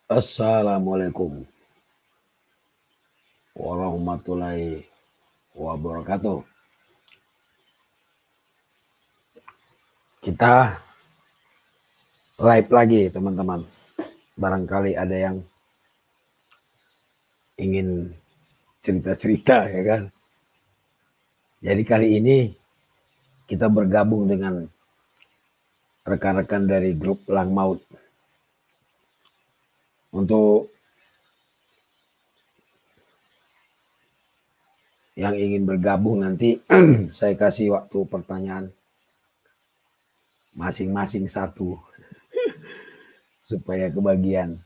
Assalamualaikum warahmatullahi wabarakatuh. Kita live lagi teman-teman. Barangkali ada yang ingin cerita-cerita ya kan. Jadi kali ini kita bergabung dengan rekan-rekan dari grup Lang Maut. Untuk yang ingin bergabung nanti saya kasih waktu pertanyaan masing-masing satu supaya kebagian.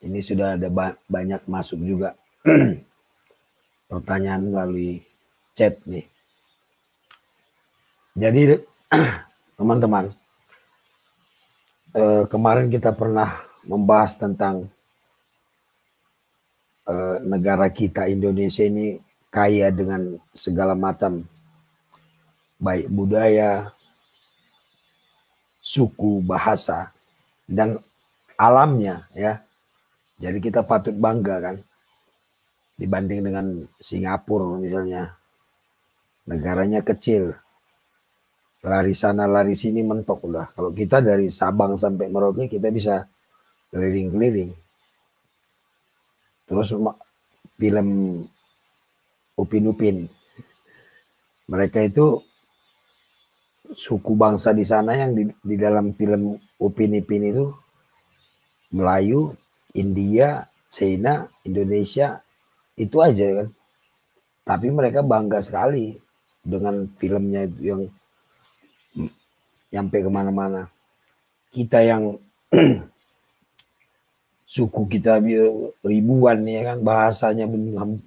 Ini sudah ada banyak masuk juga pertanyaan melalui chat nih. Jadi teman-teman, kemarin kita pernah membahas tentang negara kita Indonesia ini kaya dengan segala macam baik budaya, suku, bahasa, dan alamnya ya. Jadi kita patut bangga kan dibanding dengan Singapura misalnya. Negaranya kecil, lari sana lari sini mentok udah. Kalau kita dari Sabang sampai Merauke kita bisa keliling-keliling. Terus film Upin Ipin, mereka itu suku bangsa di sana yang di dalam film Upin Ipin itu Melayu, India, China, Indonesia, itu aja kan. Tapi mereka bangga sekali dengan filmnya yang nyampe kemana-mana. Kita yang suku kita ribuan ya kan, bahasanya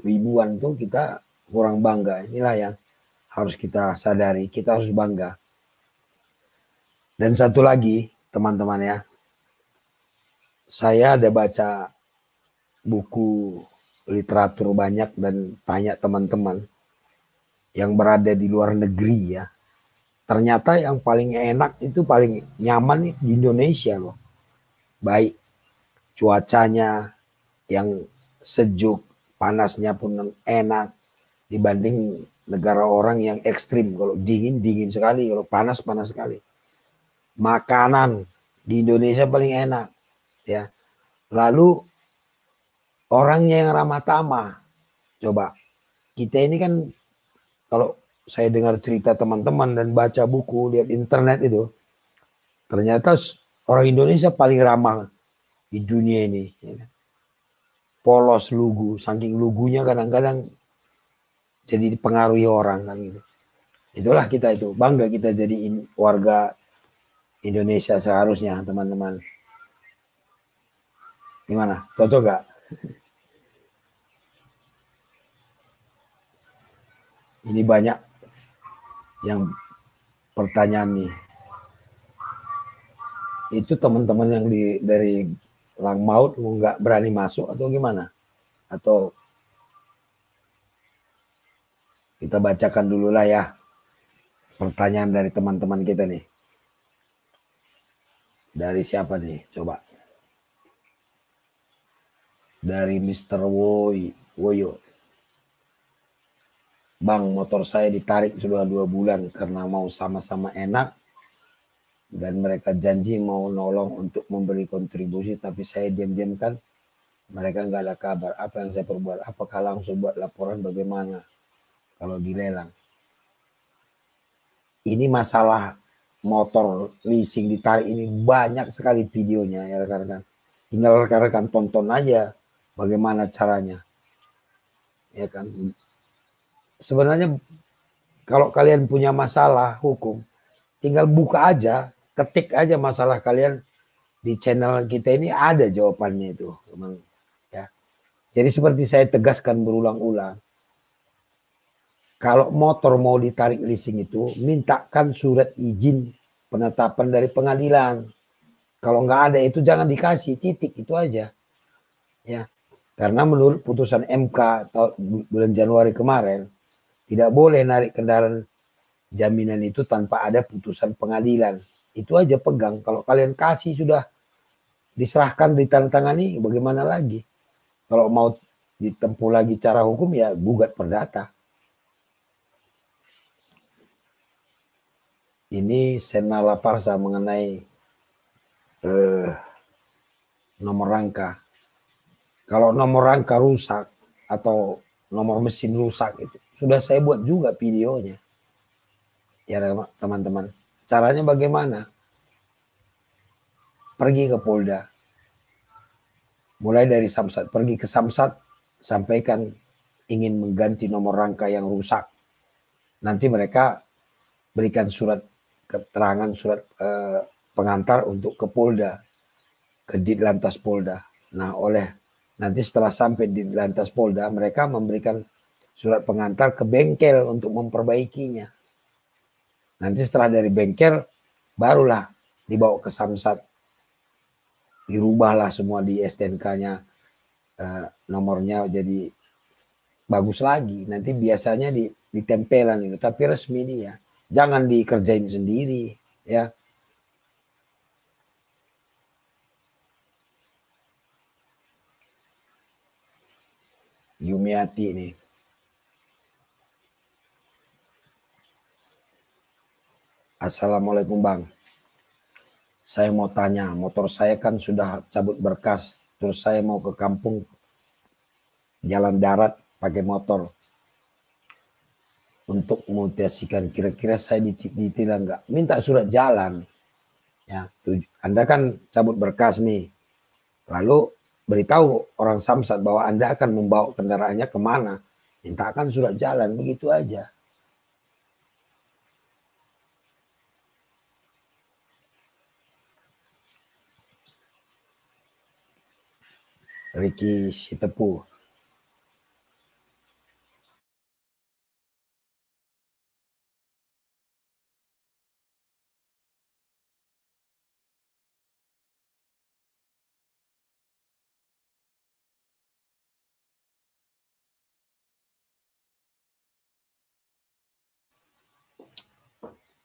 ribuan tuh kita kurang bangga. Inilah yang harus kita sadari, kita harus bangga. Dan satu lagi teman-teman ya, saya ada baca buku literatur banyak dan tanya teman-teman yang berada di luar negeri ya. Ternyata yang paling enak itu paling nyaman di Indonesia loh. Baik cuacanya yang sejuk, panasnya pun enak dibanding negara orang yang ekstrim. Kalau dingin, dingin sekali. Kalau panas, panas sekali. Makanan di Indonesia paling enak. Ya. Lalu orangnya yang ramah tamah. Coba, kita ini kan kalau saya dengar cerita teman-teman dan baca buku, lihat internet itu, ternyata orang Indonesia paling ramah di dunia ini. Ya. Polos, lugu, saking lugunya kadang-kadang jadi dipengaruhi orang kan gitu. Itulah kita itu, bangga kita jadi warga Indonesia seharusnya teman-teman. Gimana? Cocok gak? Ini banyak yang pertanyaan nih. Itu teman-teman yang dari Lang Maut nggak berani masuk atau gimana? Atau kita bacakan dulu lah ya pertanyaan dari teman-teman kita nih. Dari siapa nih? Coba. Dari Mr. Woyo. Bang, motor saya ditarik sudah 2 bulan karena mau sama-sama enak. Dan mereka janji mau nolong untuk memberi kontribusi. Tapi saya diam-diam kan. Mereka nggak ada kabar. Apa yang saya perbuat? Apakah langsung buat laporan bagaimana? Kalau dilelang. Ini masalah motor leasing ditarik ini banyak sekali videonya ya rekan-rekan. Tinggal rekan-rekan tonton aja bagaimana caranya. Ya kan. Sebenarnya kalau kalian punya masalah hukum, tinggal buka aja, ketik aja masalah kalian di channel kita ini ada jawabannya itu, teman. Ya. Jadi seperti saya tegaskan berulang-ulang, kalau motor mau ditarik leasing itu, mintakan surat izin penetapan dari pengadilan. Kalau nggak ada itu jangan dikasih, titik itu aja. Ya, karena menurut putusan MK tahun bulan Januari kemarin, tidak boleh narik kendaraan jaminan itu tanpa ada putusan pengadilan. Itu aja pegang. Kalau kalian kasih sudah diserahkan, ditandatangani, bagaimana lagi? Kalau mau ditempuh lagi cara hukum ya gugat perdata. Ini Sena Lafarsa mengenai nomor rangka. Kalau nomor rangka rusak atau nomor mesin rusak itu sudah saya buat juga videonya. Ya teman-teman. Caranya bagaimana? Pergi ke Polda. Mulai dari Samsat, pergi ke Samsat, sampaikan ingin mengganti nomor rangka yang rusak. Nanti mereka berikan surat keterangan, surat pengantar untuk ke Polda, ke Ditlantas Polda. Nah, nanti setelah sampai di Ditlantas Polda, mereka memberikan surat pengantar ke bengkel untuk memperbaikinya. Nanti setelah dari bengkel, barulah dibawa ke Samsat. Dirubahlah semua di STNK-nya, nomornya jadi bagus lagi. Nanti biasanya ditempelan itu, tapi resmi dia. Jangan dikerjain sendiri, ya. Yumiati nih. Assalamualaikum Bang. Saya mau tanya, motor saya kan sudah cabut berkas, terus saya mau ke kampung jalan darat pakai motor untuk memutasikan, kira-kira saya ditilang nggak? Minta surat jalan. Ya, Anda kan cabut berkas nih, lalu beritahu orang Samsat bahwa Anda akan membawa kendaraannya kemana, mintakan surat jalan, begitu aja. Ricky Sitepu.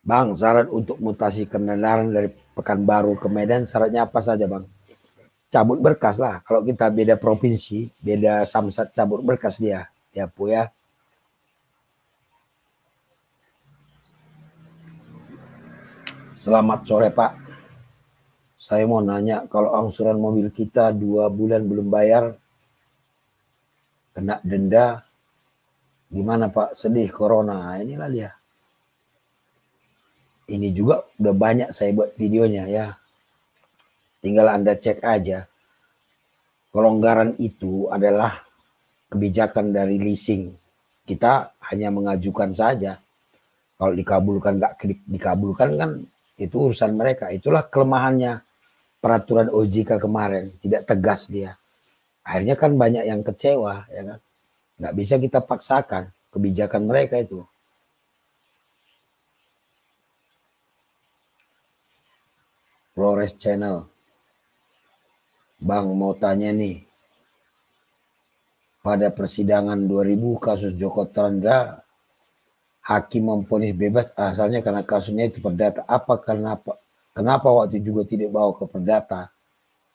Bang, syarat untuk mutasi kendaraan dari Pekanbaru ke Medan, syaratnya apa saja Bang? Cabut berkas lah. Kalau kita beda provinsi, beda Samsat, cabut berkas dia. Ya, Bu ya. Selamat sore Pak. Saya mau nanya, kalau angsuran mobil kita 2 bulan belum bayar, kena denda, gimana Pak? Sedih corona. Nah, inilah dia. Ini juga udah banyak saya buat videonya ya. Tinggal Anda cek aja. Kelonggaran itu adalah kebijakan dari leasing. Kita hanya mengajukan saja. Kalau dikabulkan nggak dikabulkan kan itu urusan mereka. Itulah kelemahannya peraturan OJK kemarin, tidak tegas dia. Akhirnya kan banyak yang kecewa, ya kan? Nggak bisa kita paksakan kebijakan mereka itu. Flores Channel. Bang mau tanya nih. Pada persidangan 2000 kasus Joko Chandra, hakim memvonis bebas asalnya karena kasusnya itu perdata. Kenapa waktu juga tidak bawa ke perdata?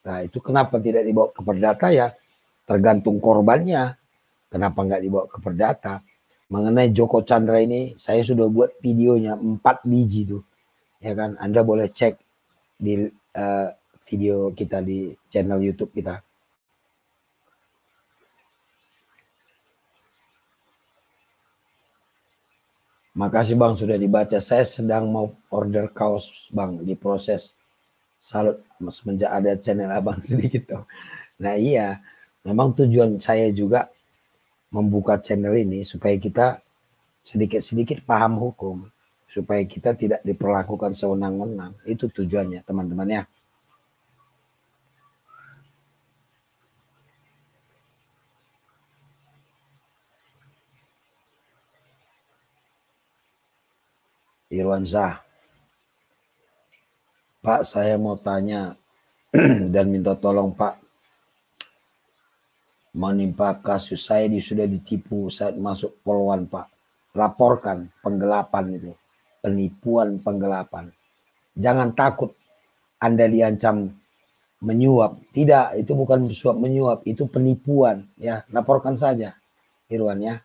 Nah itu kenapa tidak dibawa ke perdata ya? Tergantung korbannya. Kenapa nggak dibawa ke perdata? Mengenai Joko Chandra ini, saya sudah buat videonya 4 biji tuh, ya kan? Anda boleh cek di video kita di channel YouTube kita. Makasih Bang sudah dibaca. Saya sedang mau order kaos Bang, diproses. Salut semenjak ada channel Abang sedikit tuh. Nah iya, memang tujuan saya juga membuka channel ini supaya kita sedikit-sedikit paham hukum, supaya kita tidak diperlakukan sewenang-wenang. Itu tujuannya teman-teman ya. Irwansyah, Pak saya mau tanya dan minta tolong Pak, menimpa kasus saya sudah ditipu saat masuk Polwan Pak. Laporkan penggelapan itu, penipuan penggelapan. Jangan takut Anda diancam menyuap. Tidak, itu bukan suap menyuap, itu penipuan ya. Laporkan saja Irwan ya.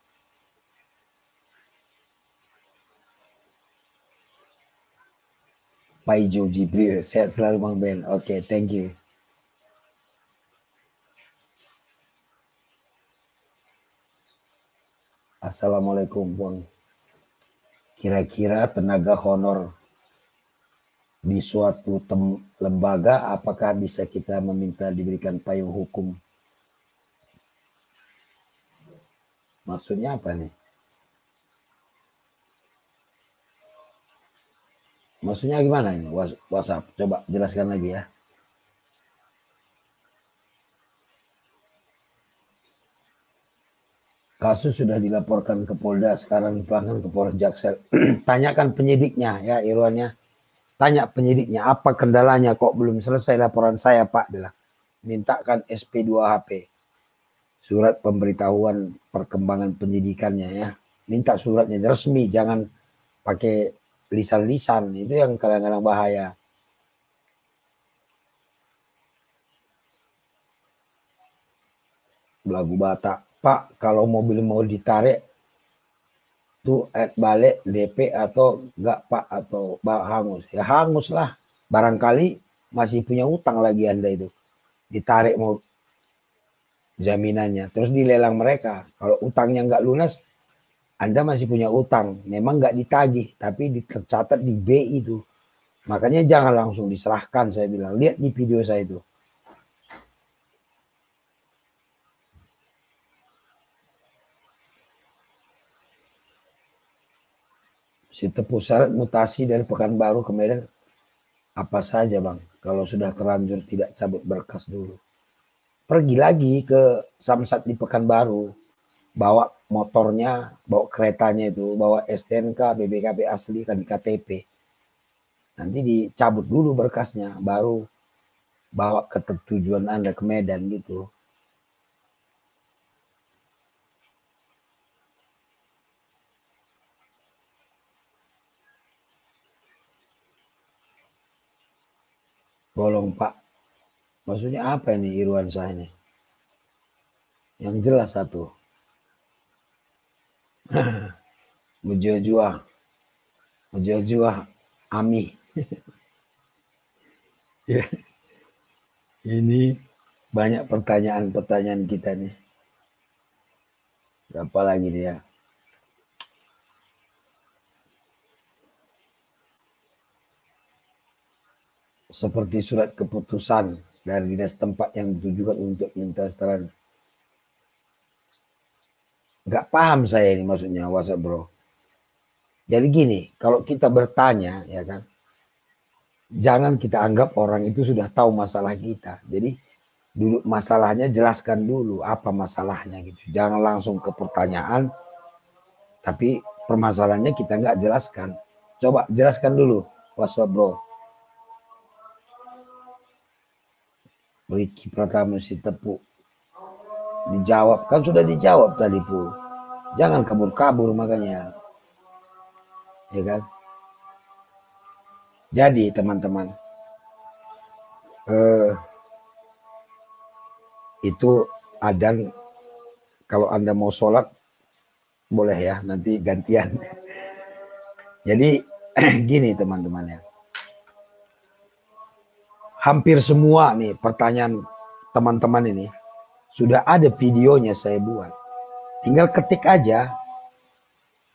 Paijo Jibril, sehat selalu Bang Ben. Oke, thank you. Assalamualaikum Bang. Kira-kira tenaga honor di suatu lembaga, apakah bisa kita meminta diberikan payung hukum? Maksudnya apa nih? Maksudnya gimana ini? WhatsApp, coba jelaskan lagi ya. Kasus sudah dilaporkan ke Polda, sekarang dipulangkan ke Polres Jaksel. Tanyakan penyidiknya ya Irwan ya. Tanya penyidiknya apa kendalanya kok belum selesai laporan saya Pak. Bilang. Mintakan SP2HP. Surat pemberitahuan perkembangan penyidikannya ya. Minta suratnya resmi, jangan pakai lisan-lisan. Itu yang kadang-kadang bahaya. Belagu Batak. Pak, kalau mobil mau ditarik tuh balik DP atau enggak Pak, atau hangus? Ya hangus lah. Barangkali masih punya utang lagi Anda itu. Ditarik mau jaminannya. Terus dilelang mereka. Kalau utangnya enggak lunas, Anda masih punya utang. Memang enggak ditagih, tapi tercatat di BI itu. Makanya jangan langsung diserahkan, saya bilang. Lihat di video saya itu. Si tepuk syarat mutasi dari Pekanbaru ke Medan apa saja Bang. Kalau sudah terlanjur tidak cabut berkas dulu. Pergi lagi ke Samsat di Pekanbaru. Bawa motornya, bawa keretanya itu, bawa STNK, BBKP asli, kan KTP. Nanti dicabut dulu berkasnya, baru bawa ke tujuan Anda ke Medan gitu. Tolong Pak, maksudnya apa ini Irwan saya ini? Yang jelas satu. Mujua-jua Ami. Ya. Ini banyak pertanyaan-pertanyaan kita nih. Berapa lagi dia? Seperti surat keputusan dari dinas tempat yang ditujukan untuk minta setoran. Gak paham saya ini maksudnya WhatsApp bro. Jadi gini, kalau kita bertanya ya kan, jangan kita anggap orang itu sudah tahu masalah kita. Jadi dulu masalahnya jelaskan dulu apa masalahnya gitu. Jangan langsung ke pertanyaan, tapi permasalahannya kita nggak jelaskan. Coba jelaskan dulu WhatsApp bro. Ricky Pratama si tepuk. Dijawab, kan sudah dijawab tadi Bu. Jangan kabur-kabur makanya. Ya kan? Jadi teman-teman, itu adan kalau Anda mau sholat boleh ya, nanti gantian. Jadi gini teman-teman ya. Hampir semua nih pertanyaan teman-teman ini sudah ada videonya saya buat. Tinggal ketik aja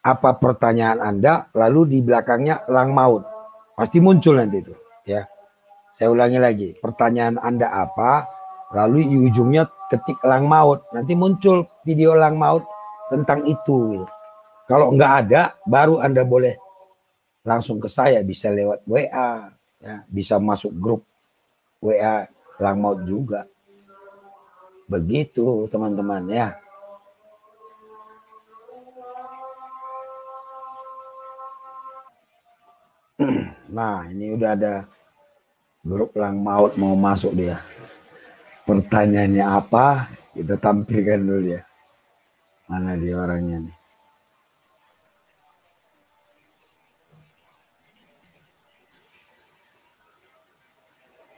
apa pertanyaan Anda, lalu di belakangnya lang maut. Pasti muncul nanti itu. Ya, saya ulangi lagi. Pertanyaan Anda apa, lalu di ujungnya ketik lang maut. Nanti muncul video lang maut tentang itu. Gitu. Kalau nggak ada, baru Anda boleh langsung ke saya. Bisa lewat WA, ya, bisa masuk grup WA lang maut juga. Begitu teman-teman ya. Nah ini udah ada grup lang maut mau masuk dia. Pertanyaannya apa? Kita tampilkan dulu ya. Mana dia orangnya nih.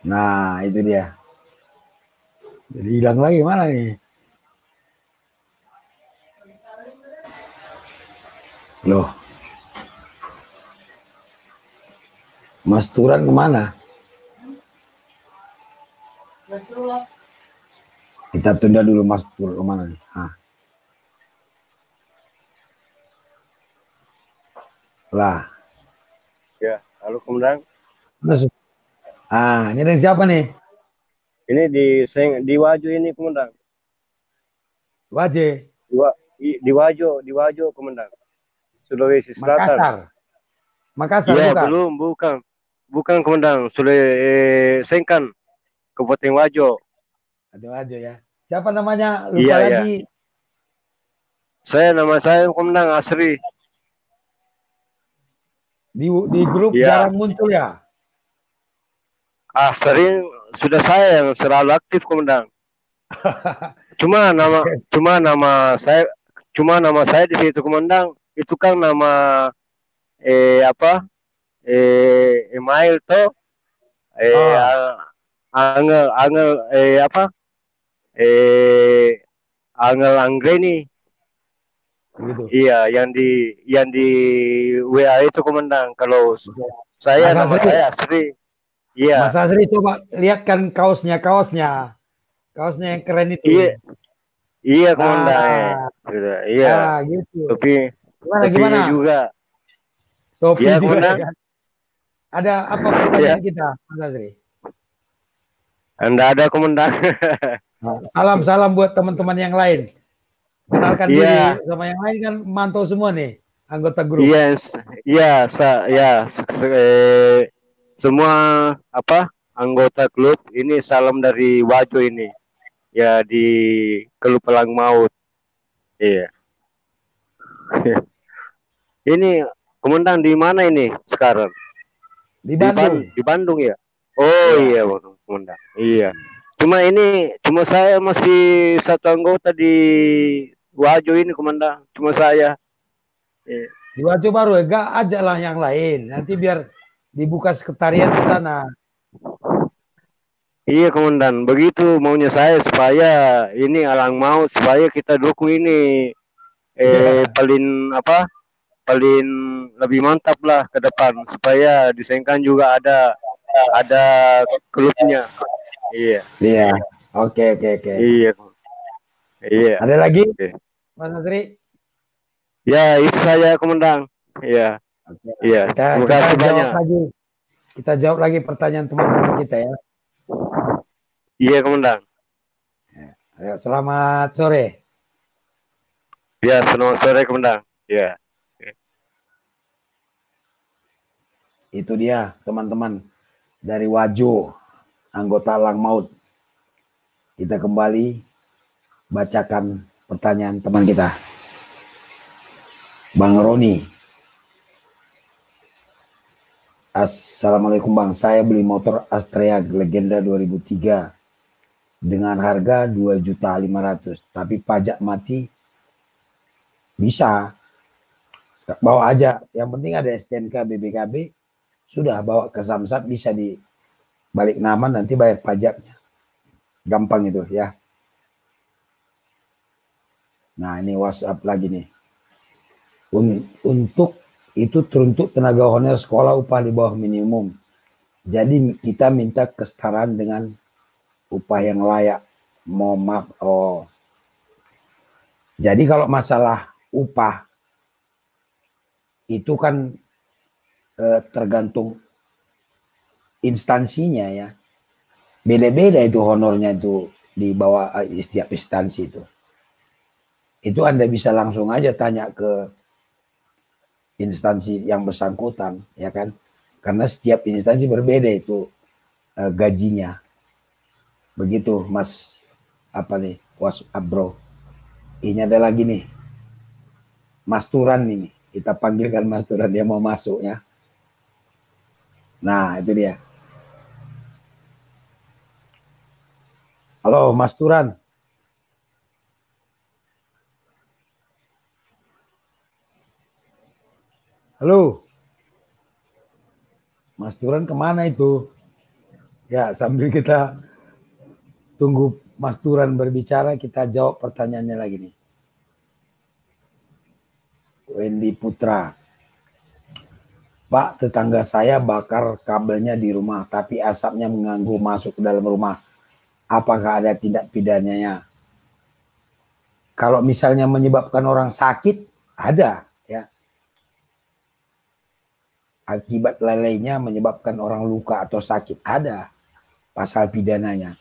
Nah itu dia. Jadi hilang lagi mana nih? Loh, Mas Turan kemana? Kita tunda dulu Mas Turan kemana nih? Lah. Ya, halo Komandan. Ini dari siapa nih? Ini di Wajo ini Komandan. Waje. Di Wajo Komandan. Sulawesi Selatan. Makassar. Makassar Iya, bukan? bukan. Bukan Komandan, Sulawesi Sengkan, Kabupaten Wajo. Ada Wajo ya. Siapa namanya? Lupa Iya, iya. lagi. Nama saya Komandan Asri. Di grup Iya. jarang muncul ya? Sering sudah saya yang selalu aktif Komandan. Cuma nama saya di situ Komandan. Itu kan nama apa? Email tuh Angel Angel apa? Angel Anggreni. Begitu. Iya, yang di WA itu Komandan. Kalau saya Mas nama Asri. saya Asri. Iya. Mas Asri coba lihatkan kaosnya yang keren itu. Iya, iya Komandan. Nah, Iya. gitu. Topinya Gimana? juga. Topi Iya juga ya Komandan. kan? Ada apa pertanyaan Ya, kita, Mas Asri? Anda ada Komandan. Salam buat teman-teman yang lain. Kenalkan diri Iya. sama yang lain kan mantau semua nih anggota grup. Iya, semua anggota klub ini salam dari Wajo ini. Ya di Klub Pelang Maut. Iya. Ini Komandan di mana ini sekarang? Di Bandung. Di Bandung ya? Oh iya, Komandan. Iya. Cuma saya masih satu anggota di Wajo ini Komandan. Cuma saya. Iya. Di Wajo baru ya, gak ajaklah yang lain. Nanti biar dibuka sekretariat di sana. Iya Komandan, begitu maunya saya supaya ini Alang Maut supaya kita dukung ini paling lebih mantap lah ke depan supaya di Sengkan juga ada klubnya. Iya. Iya. Oke. Iya. Iya. Ada lagi, Oke. Mas Nasri? Ya, itu saya Komandan. Iya. Oke. Iya. Terima kasih banyak. Kita jawab lagi pertanyaan teman-teman kita ya. Iya Komandan. Ayo, selamat sore. Ya, selamat sore Komandan. Ya. Itu dia teman-teman dari Wajo, anggota Alang Maut. Kita kembali bacakan pertanyaan teman kita. Bang Roni. Assalamualaikum Bang, saya beli motor Astrea Legenda 2003 dengan harga 2.500.000, tapi pajak mati. Bisa, bawa aja, yang penting ada STNK BPKB, sudah bawa ke Samsat, bisa dibalik nama, nanti bayar pajaknya, gampang itu ya. Nah ini WhatsApp lagi nih, untuk itu teruntuk tenaga honorer sekolah upah di bawah minimum. Jadi kita minta kesetaraan dengan upah yang layak. Mohon maaf. Jadi kalau masalah upah itu kan tergantung instansinya ya. Beda-beda itu honornya itu di bawah setiap instansi itu. Itu Anda bisa langsung aja tanya ke instansi yang bersangkutan ya kan, karena setiap instansi berbeda itu gajinya. Begitu Mas WhatsApp bro. Ini ada lagi nih Mas Turan ini, kita panggilkan Mas Turan, dia mau masuk ya. Nah itu dia. Halo Mas Turan. Halo, Mas Turan kemana itu? Ya sambil kita tunggu Mas Turan berbicara, kita jawab pertanyaannya lagi nih. Wendy Putra. Pak, tetangga saya bakar kabelnya di rumah, tapi asapnya mengganggu masuk ke dalam rumah. Apakah ada tindak pidananya? Kalau misalnya menyebabkan orang sakit, ada ya. Akibat lalainya menyebabkan orang luka atau sakit, ada pasal pidananya.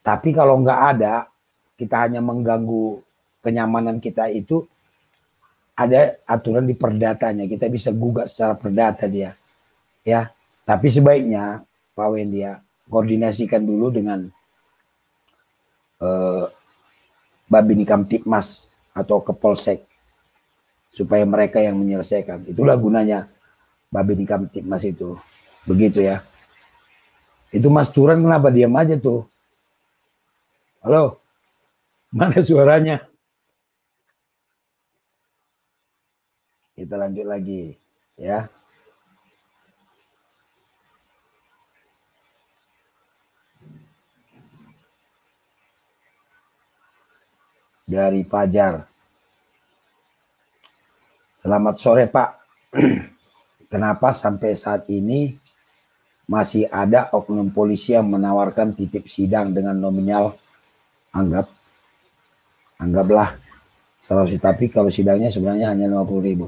Tapi kalau nggak ada, kita hanya mengganggu kenyamanan kita, itu ada aturan di perdatanya. Kita bisa gugat secara perdata dia. Ya, tapi sebaiknya Pak Wendy ya, koordinasikan dulu dengan Babin Kamtipmas atau ke Polsek supaya mereka yang menyelesaikan. Itulah gunanya Babin Kamtipmas itu. Begitu ya. Itu Mas Turan kenapa diam aja tuh? Halo, mana suaranya? Kita lanjut lagi ya. Dari Fajar. Selamat sore Pak. Kenapa sampai saat ini masih ada oknum polisi yang menawarkan titip sidang dengan nominal anggaplah 100, tapi kalau sidangnya sebenarnya hanya 50.000.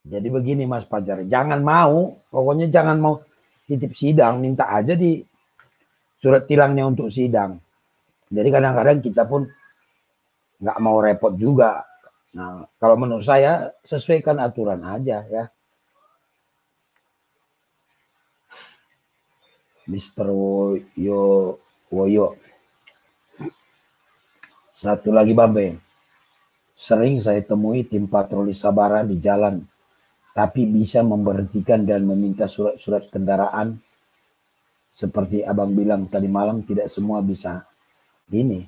Jadi begini Mas Fajar, jangan mau, pokoknya jangan mau titip sidang, minta aja di surat tilangnya untuk sidang. Jadi kadang-kadang kita pun nggak mau repot juga. Nah, kalau menurut saya sesuaikan aturan aja ya. Mr. Woyo. Satu lagi Bambeng. Sering saya temui tim patroli Sabara di jalan, tapi bisa memberhentikan dan meminta surat-surat kendaraan. Seperti abang bilang tadi malam, tidak semua bisa. Ini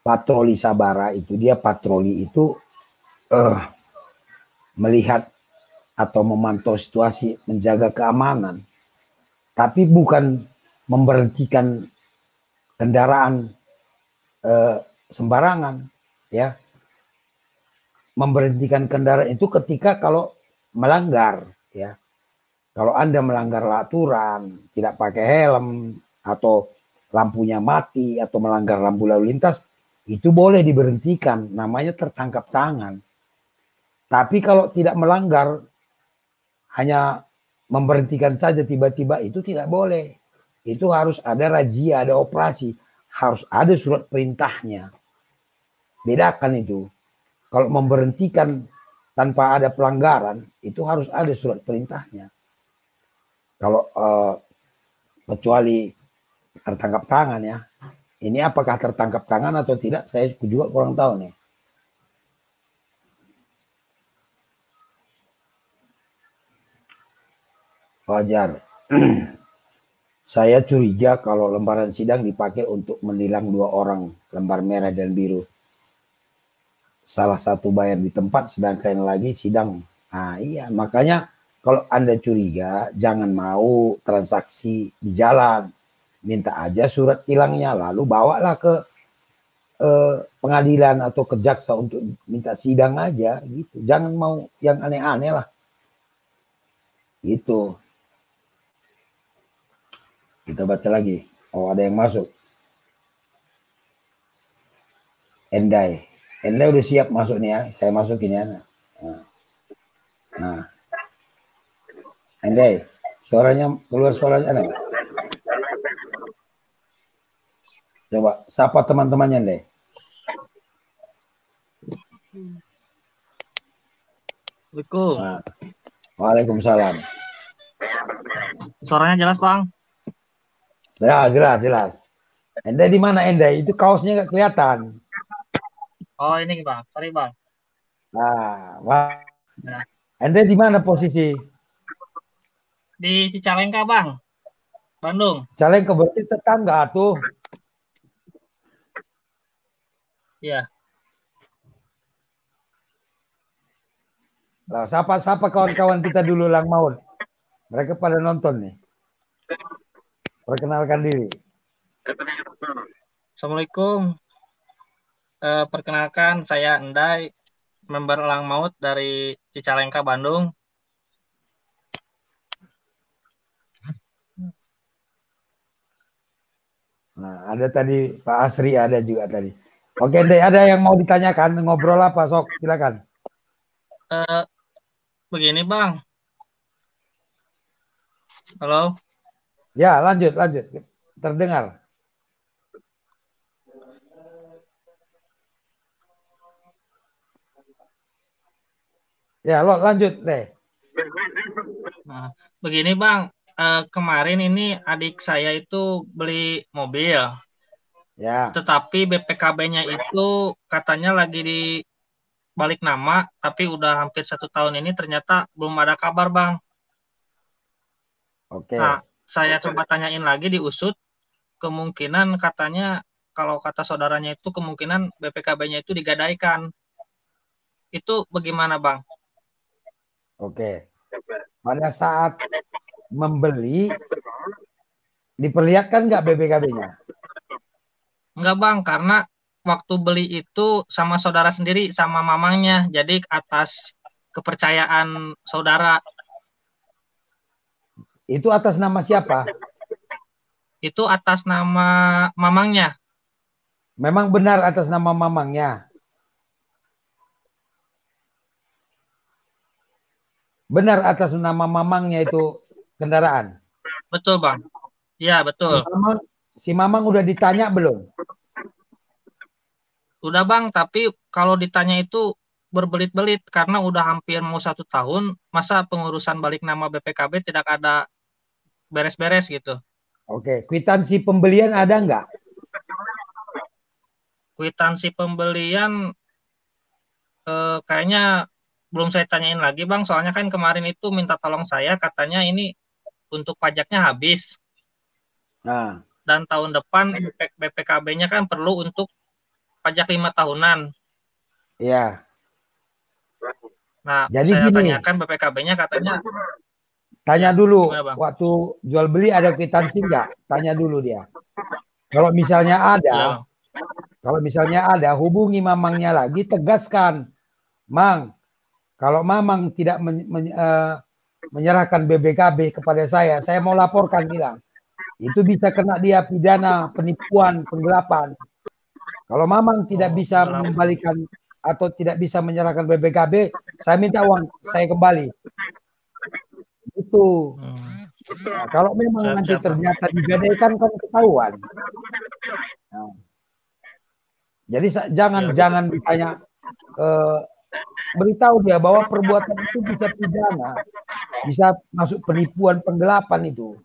patroli Sabara itu, dia patroli itu melihat atau memantau situasi, menjaga keamanan, tapi bukan memberhentikan kendaraan sembarangan ya. Memberhentikan kendaraan itu ketika kalau melanggar ya. Kalau Anda melanggar aturan, tidak pakai helm atau lampunya mati atau melanggar lampu lalu lintas, itu boleh diberhentikan, namanya tertangkap tangan. Tapi kalau tidak melanggar, hanya memberhentikan saja tiba-tiba, itu tidak boleh. Itu harus ada razia, ada operasi, harus ada surat perintahnya. Bedakan itu. Kalau memberhentikan tanpa ada pelanggaran, itu harus ada surat perintahnya. Kalau kecuali tertangkap tangan ya. Ini apakah tertangkap tangan atau tidak, saya juga kurang tahu nih. Wajar. Saya curiga kalau lembaran sidang dipakai untuk menilang 2 orang, lembar merah dan biru. Salah satu bayar di tempat, sedangkan yang lagi sidang. Nah iya, makanya kalau Anda curiga, jangan mau transaksi di jalan. Minta aja surat tilangnya, lalu bawalah ke pengadilan atau ke jaksa untuk minta sidang aja gitu. Jangan mau yang aneh-aneh lah. Gitu. Kita baca lagi. Oh, ada yang masuk. Endai. Endai udah siap masuk nih ya. Saya masukin ya. Nah. Endai. Suaranya keluar, suaranya ada nggak? Coba sapa teman-temannya Endai. Assalamualaikum. Nah. Waalaikumsalam. Suaranya jelas, Bang? Ya, jelas. Endai di mana Endai? Itu kaosnya nggak kelihatan. Oh, ini Bang. Sorry, Bang. Nah, Endai di mana posisi? Di Cicalengka, Bang. Bandung. Cicalengka berarti tetangga tuh. Iya. Lah, sapa kawan-kawan kita dulu Lang Maun. Mereka pada nonton nih. Perkenalkan diri. Assalamualaikum. Perkenalkan, saya Endai, member Elang Maut dari Cicalengka, Bandung. Nah, ada tadi Pak Asri, ada juga tadi. Oke, Endai, ada yang mau ditanyakan? Ngobrol apa, sok? Silakan. Begini, Bang. Halo. Ya, lanjut. Terdengar. Ya, lo lanjut deh. Nah, begini, Bang. Kemarin ini adik saya itu beli mobil. Ya. Tetapi BPKB-nya itu katanya lagi di balik nama, tapi udah hampir 1 tahun ini ternyata belum ada kabar, Bang. Oke. Nah, saya coba tanyain lagi di usut, kemungkinan katanya kalau kata saudaranya itu kemungkinan BPKB-nya itu digadaikan. Itu bagaimana, Bang? Oke. Pada saat membeli, diperlihatkan nggak BPKB-nya? Enggak, Bang, karena waktu beli itu sama saudara sendiri, sama mamangnya. Jadi atas kepercayaan saudara. Itu atas nama siapa? Itu atas nama mamangnya. Memang benar atas nama mamangnya. Benar atas nama mamangnya itu kendaraan. Betul, Bang. Iya, betul. Si mamang udah ditanya belum? Udah, Bang, tapi kalau ditanya itu berbelit-belit karena udah hampir mau 1 tahun, masa pengurusan balik nama BPKB tidak ada beres-beres gitu. Oke, kwitansi pembelian ada nggak? Kwitansi pembelian kayaknya belum saya tanyain lagi, Bang, soalnya kan kemarin itu minta tolong saya, katanya ini untuk pajaknya habis. Nah. Dan tahun depan BPKB-nya kan perlu untuk pajak 5 tahunan. Iya. Nah, jadi saya gini, tanyakan BPKB-nya katanya. Tanya ya, dulu, gimana, Bang? waktu jual beli ada kwitansi nggak? Tanya dulu dia. Kalau misalnya ada, Ya, hubungi mamangnya lagi, tegaskan, Mang, kalau mamang tidak menyerahkan BPKB kepada saya mau laporkan, bilang. Itu bisa kena dia pidana penipuan, penggelapan. Kalau mamang tidak bisa mengembalikan atau tidak bisa menyerahkan BPKB, saya minta uang saya kembali. Itu. Nah, kalau memang nanti ternyata digadaikan kan ketahuan. Nah, jadi jangan ditanya, beritahu dia bahwa perbuatan itu bisa pidana, bisa masuk penipuan, penggelapan itu.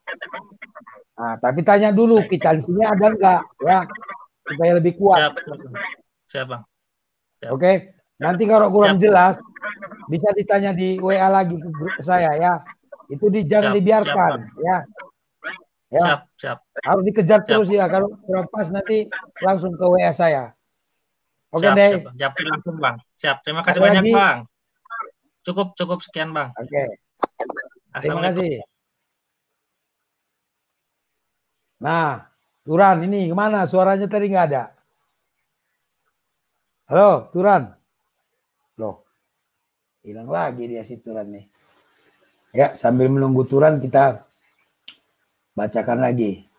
Nah, tapi tanya dulu kwitansinya ada enggak, ya, supaya lebih kuat. Siap, Bang. Oke, nanti kalau kurang jelas bisa ditanya di WA lagi ke grup saya, ya. Itu jangan dibiarkan, ya. Siap. Harus dikejar terus, ya. Kalau kurang pas nanti langsung ke WA saya. Oke, deh. Japri langsung, Bang. Siap. Terima kasih banyak, lagi? Bang. Cukup sekian, Bang. Oke. Terima kasih. Nah, Turan ini kemana? Suaranya tadi nggak ada. Halo, Turan. Loh, hilang lagi dia si Turan nih. Ya, sambil menunggu Turan kita bacakan lagi.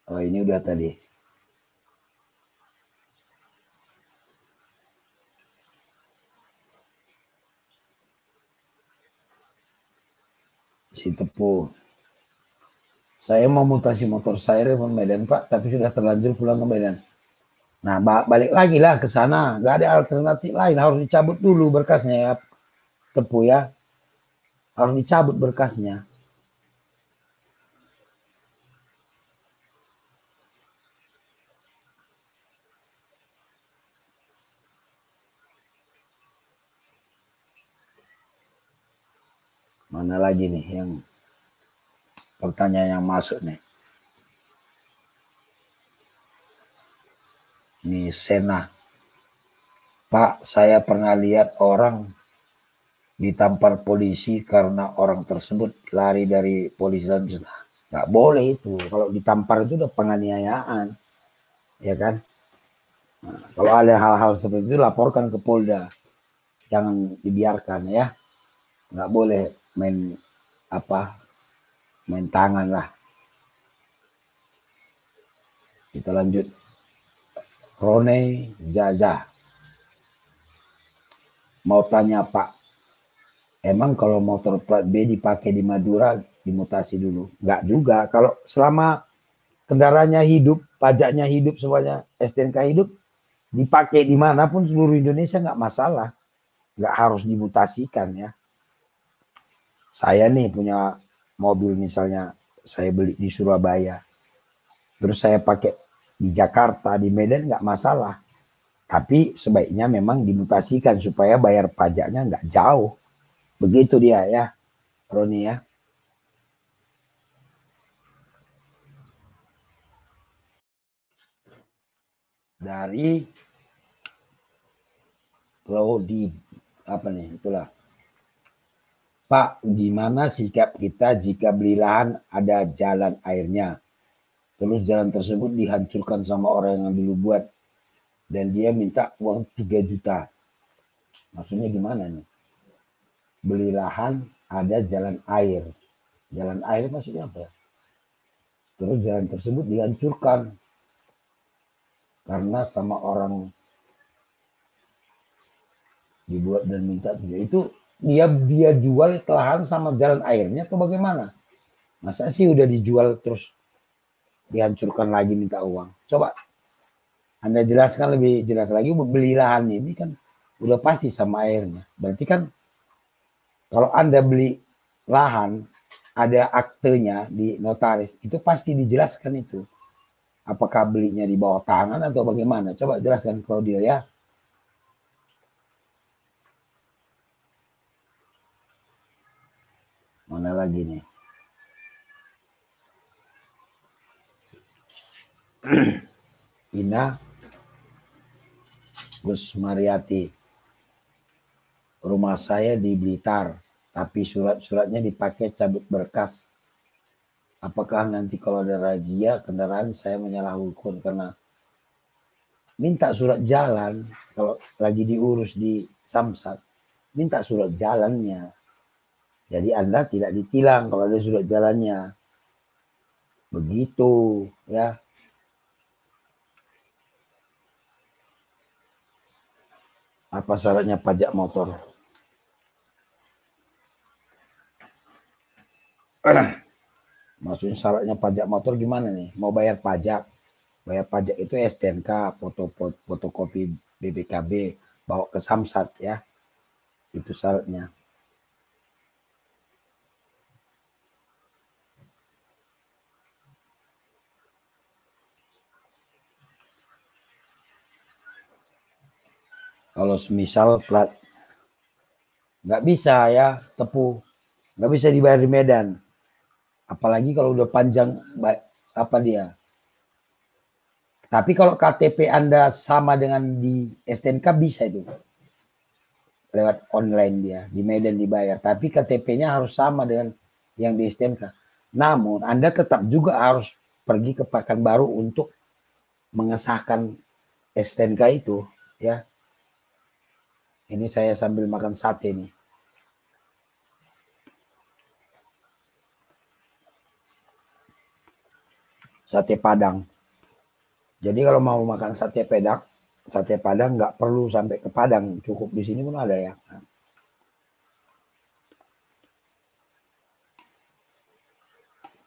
Oh, ini udah tadi. Si Tepu. Saya mau mutasi motor saya dari Medan, Pak, tapi sudah terlanjur pulang ke Medan. Nah, balik lagi lah ke sana. Gak ada alternatif lain. Harus dicabut dulu berkasnya, ya, Tepu, ya. Harus dicabut berkasnya. Mana lagi nih yang pertanyaan yang masuk nih? Nih Sena. Pak, saya pernah lihat orang ditampar polisi karena orang tersebut lari dari polisi. Nggak boleh itu. Kalau ditampar itu udah penganiayaan. Ya kan? Nah, kalau ada hal-hal seperti itu laporkan ke Polda. Jangan dibiarkan ya. Nggak boleh main tangan lah. Kita lanjut. Rone Jaja. Mau tanya Pak, emang kalau motor plat B dipakai di Madura dimutasi dulu? Nggak juga. Kalau selama kendaraannya hidup, pajaknya hidup, semuanya STNK hidup, dipakai dimanapun seluruh Indonesia nggak masalah. Nggak harus dimutasikan ya. Saya nih punya mobil misalnya, saya beli di Surabaya. Terus saya pakai di Jakarta, di Medan nggak masalah. Tapi sebaiknya memang dimutasikan supaya bayar pajaknya nggak jauh. Begitu dia ya, Roni ya. Dari Claudi, apa nih, itulah. Pak, gimana sikap kita jika beli lahan ada jalan airnya? Terus jalan tersebut dihancurkan sama orang yang dulu buat. Dan dia minta uang 3 juta. Maksudnya gimana nih? Beli lahan ada jalan air. Jalan air maksudnya apa? Terus jalan tersebut dihancurkan. Karena sama orang dibuat dan minta. Itu dia jual lahan sama jalan airnya atau bagaimana? Masa sih udah dijual terus dihancurkan lagi minta uang? Coba Anda jelaskan lebih jelas lagi. Beli lahan ini kan udah pasti sama airnya. Berarti kan kalau Anda beli lahan ada aktenya di notaris, itu pasti dijelaskan itu. Apakah belinya di bawah tangan atau bagaimana? Coba jelaskan Claudio ya. Mana lagi nih? Ina Gus Mariati. Rumah saya di Blitar, tapi surat-suratnya dipakai cabut berkas. Apakah nanti kalau ada razia kendaraan saya menyalah hukum karena minta surat jalan kalau lagi diurus di Samsat, minta surat jalannya. Jadi Anda tidak ditilang kalau ada surat jalannya. Begitu ya. Apa syaratnya pajak motor? Maksudnya syaratnya pajak motor gimana nih? Mau bayar pajak. Bayar pajak itu STNK, fotokopi BPKB, bawa ke Samsat ya. Itu syaratnya. Kalau semisal plat nggak bisa ya, tepu, nggak bisa dibayar di Medan. Apalagi kalau udah panjang apa dia. Tapi kalau KTP Anda sama dengan di STNK bisa itu. Lewat online dia, di Medan dibayar. Tapi KTP-nya harus sama dengan yang di STNK. Namun Anda tetap juga harus pergi ke Pekanbaru untuk mengesahkan STNK itu ya. Ini saya sambil makan sate nih. Sate Padang. Jadi kalau mau makan sate Padang nggak perlu sampai ke Padang, cukup di sini pun ada ya.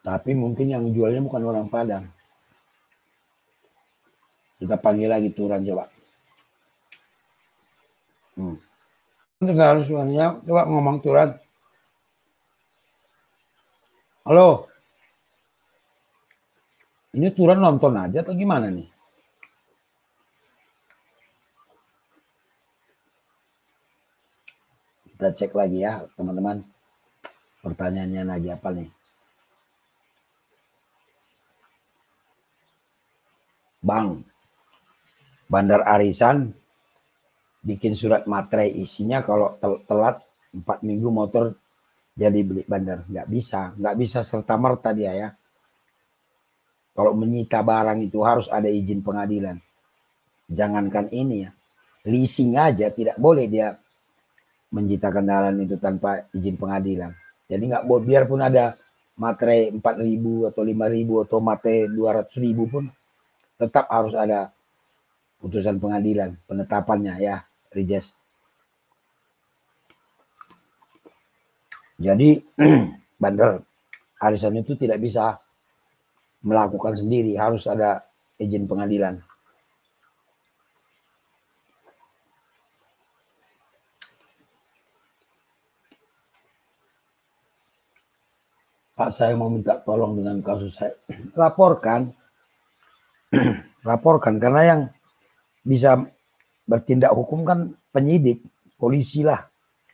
Tapi mungkin yang jualnya bukan orang Padang. Kita panggil lagi Turan coba. Enggak harus suaranya, coba ngomong Turan. Halo. Ini Turan nonton aja atau gimana nih? Kita cek lagi ya teman-teman. Pertanyaannya lagi apa nih? Bang, Bandar Arisan bikin surat materai, isinya kalau telat 4 minggu motor jadi beli bandar. Nggak bisa serta merta dia ya. Kalau menyita barang itu harus ada izin pengadilan. Jangankan ini ya, leasing aja tidak boleh dia menyita kendaraan itu tanpa izin pengadilan. Jadi nggak boleh, biarpun ada materai 4.000 atau 5.000 atau materai 200.000 pun tetap harus ada putusan pengadilan penetapannya ya, Rijes. Jadi bandar arisan itu tidak bisa melakukan sendiri, harus ada izin pengadilan. Pak, saya mau minta tolong dengan kasus saya. Laporkan, karena yang bisa bertindak hukum kan penyidik, polisi lah.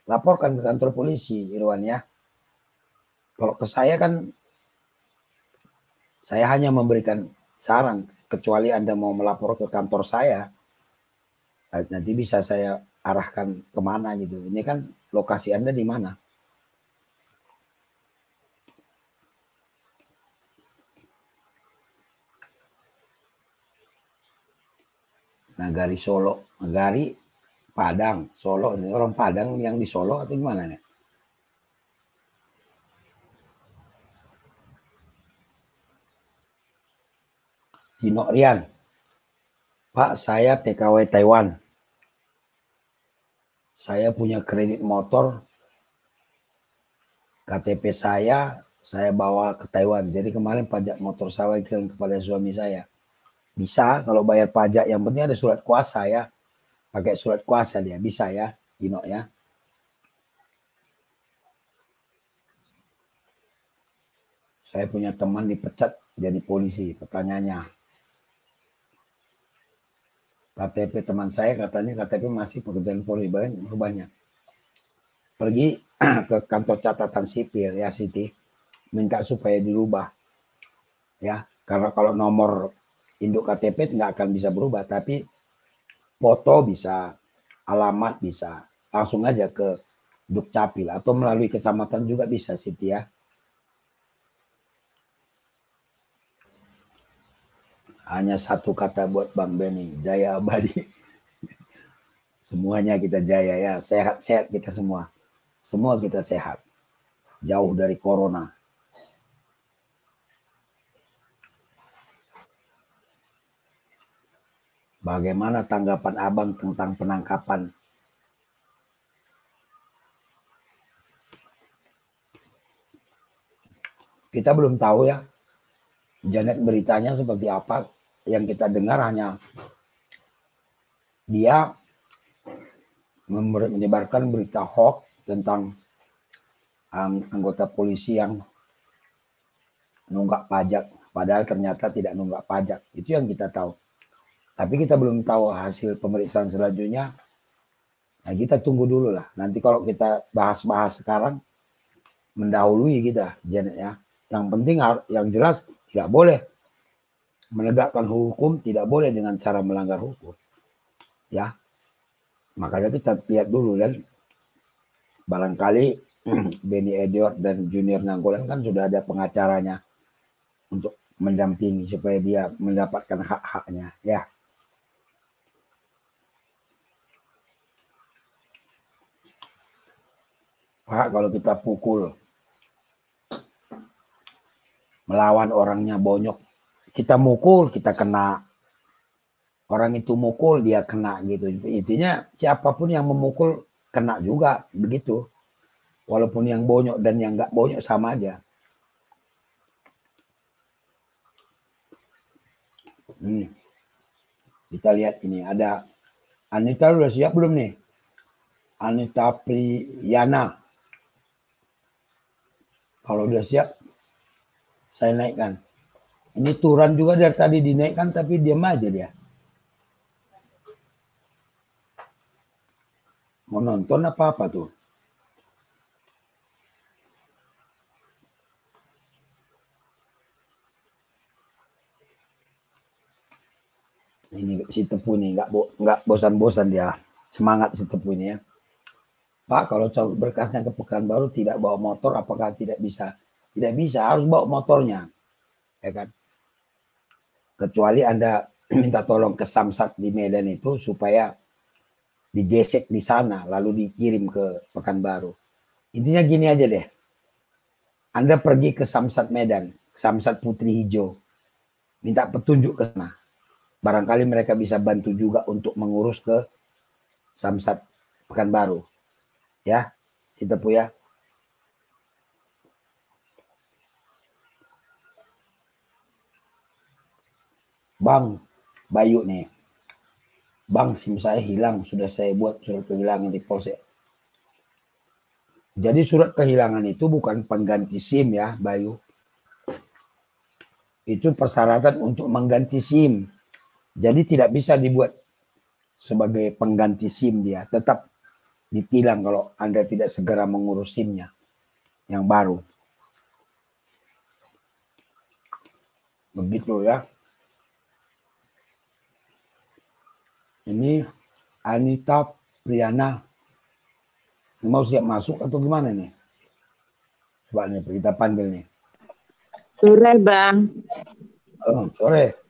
Laporkan ke kantor polisi, Irwan ya. Kalau ke saya kan, saya hanya memberikan saran, kecuali Anda mau melapor ke kantor saya, nanti bisa saya arahkan kemana gitu. Ini kan lokasi Anda di mana? Nagari Solo, Nagari Padang, Solo. Ini orang Padang yang di Solo atau gimana nih? Tino Rian. Pak, saya TKW Taiwan. Saya punya kredit motor. KTP saya bawa ke Taiwan. Jadi kemarin pajak motor saya kirim kepada suami saya. Bisa kalau bayar pajak, yang penting ada surat kuasa ya. Pakai surat kuasa dia, bisa ya, Tino ya. Saya punya teman dipecat jadi polisi, pertanyaannya. KTP teman saya katanya KTP masih pekerjaan polri, banyak. Pergi ke kantor catatan sipil ya Siti, minta supaya dirubah ya, karena kalau nomor induk KTP nggak akan bisa berubah, tapi foto bisa, alamat bisa, langsung aja ke Dukcapil atau melalui kecamatan juga bisa Siti ya. Hanya satu kata buat Bang Benny, jaya abadi. Semuanya kita jaya ya, sehat-sehat kita semua. Semua kita sehat. Jauh dari corona. Bagaimana tanggapan Abang tentang penangkapan? Kita belum tahu ya, Janet beritanya seperti apa. Yang kita dengar hanya dia menyebarkan berita hoax tentang anggota polisi yang nunggak pajak, padahal ternyata tidak nunggak pajak. Itu yang kita tahu. Tapi kita belum tahu hasil pemeriksaan selanjutnya. Nah, kita tunggu dulu lah. Nanti kalau kita bahas-bahas sekarang, mendahului kita, Janet ya. Yang penting, yang jelas tidak boleh menegakkan hukum, tidak boleh dengan cara melanggar hukum. Ya, makanya kita lihat dulu, dan barangkali Benny Edior dan Junior Nanggolan kan sudah ada pengacaranya untuk mendampingi supaya dia mendapatkan hak-haknya ya. Pak, kalau kita pukul, melawan orangnya bonyok, kita mukul, kita kena. Orang itu mukul, dia kena gitu. Intinya siapapun yang memukul kena juga begitu. Walaupun yang bonyok dan yang nggak bonyok sama aja. Kita lihat ini ada Anita, udah siap belum nih? Anita Priyana. Kalau udah siap, saya naikkan. Ini Turan juga dari tadi dinaikkan tapi diam aja dia. Mau nonton apa-apa tuh? Ini si Tepu nih nggak bosan-bosan dia, semangat si Tepu ini ya. Pak, kalau cabut berkasnya ke Pekanbaru tidak bawa motor, apakah tidak bisa? Tidak bisa, harus bawa motornya, ya kan? Kecuali Anda minta tolong ke Samsat di Medan itu supaya digesek di sana, lalu dikirim ke Pekanbaru. Intinya gini aja deh, Anda pergi ke Samsat Medan, Samsat Putri Hijau, minta petunjuk ke sana. Barangkali mereka bisa bantu juga untuk mengurus ke Samsat Pekanbaru. Ya, kita ya. Bang, Bayu nih. Bang, SIM saya hilang, sudah saya buat surat kehilangan di Polsek. Jadi surat kehilangan itu bukan pengganti SIM ya, Bayu. Itu persyaratan untuk mengganti SIM. Jadi tidak bisa dibuat sebagai pengganti SIM dia. Tetap ditilang kalau Anda tidak segera mengurus SIM-nya yang baru. Begitu ya. Ini Anita Priana. Ini mau siap masuk atau gimana nih? Coba nih kita panggil nih. Sore, Bang. Oh, sore.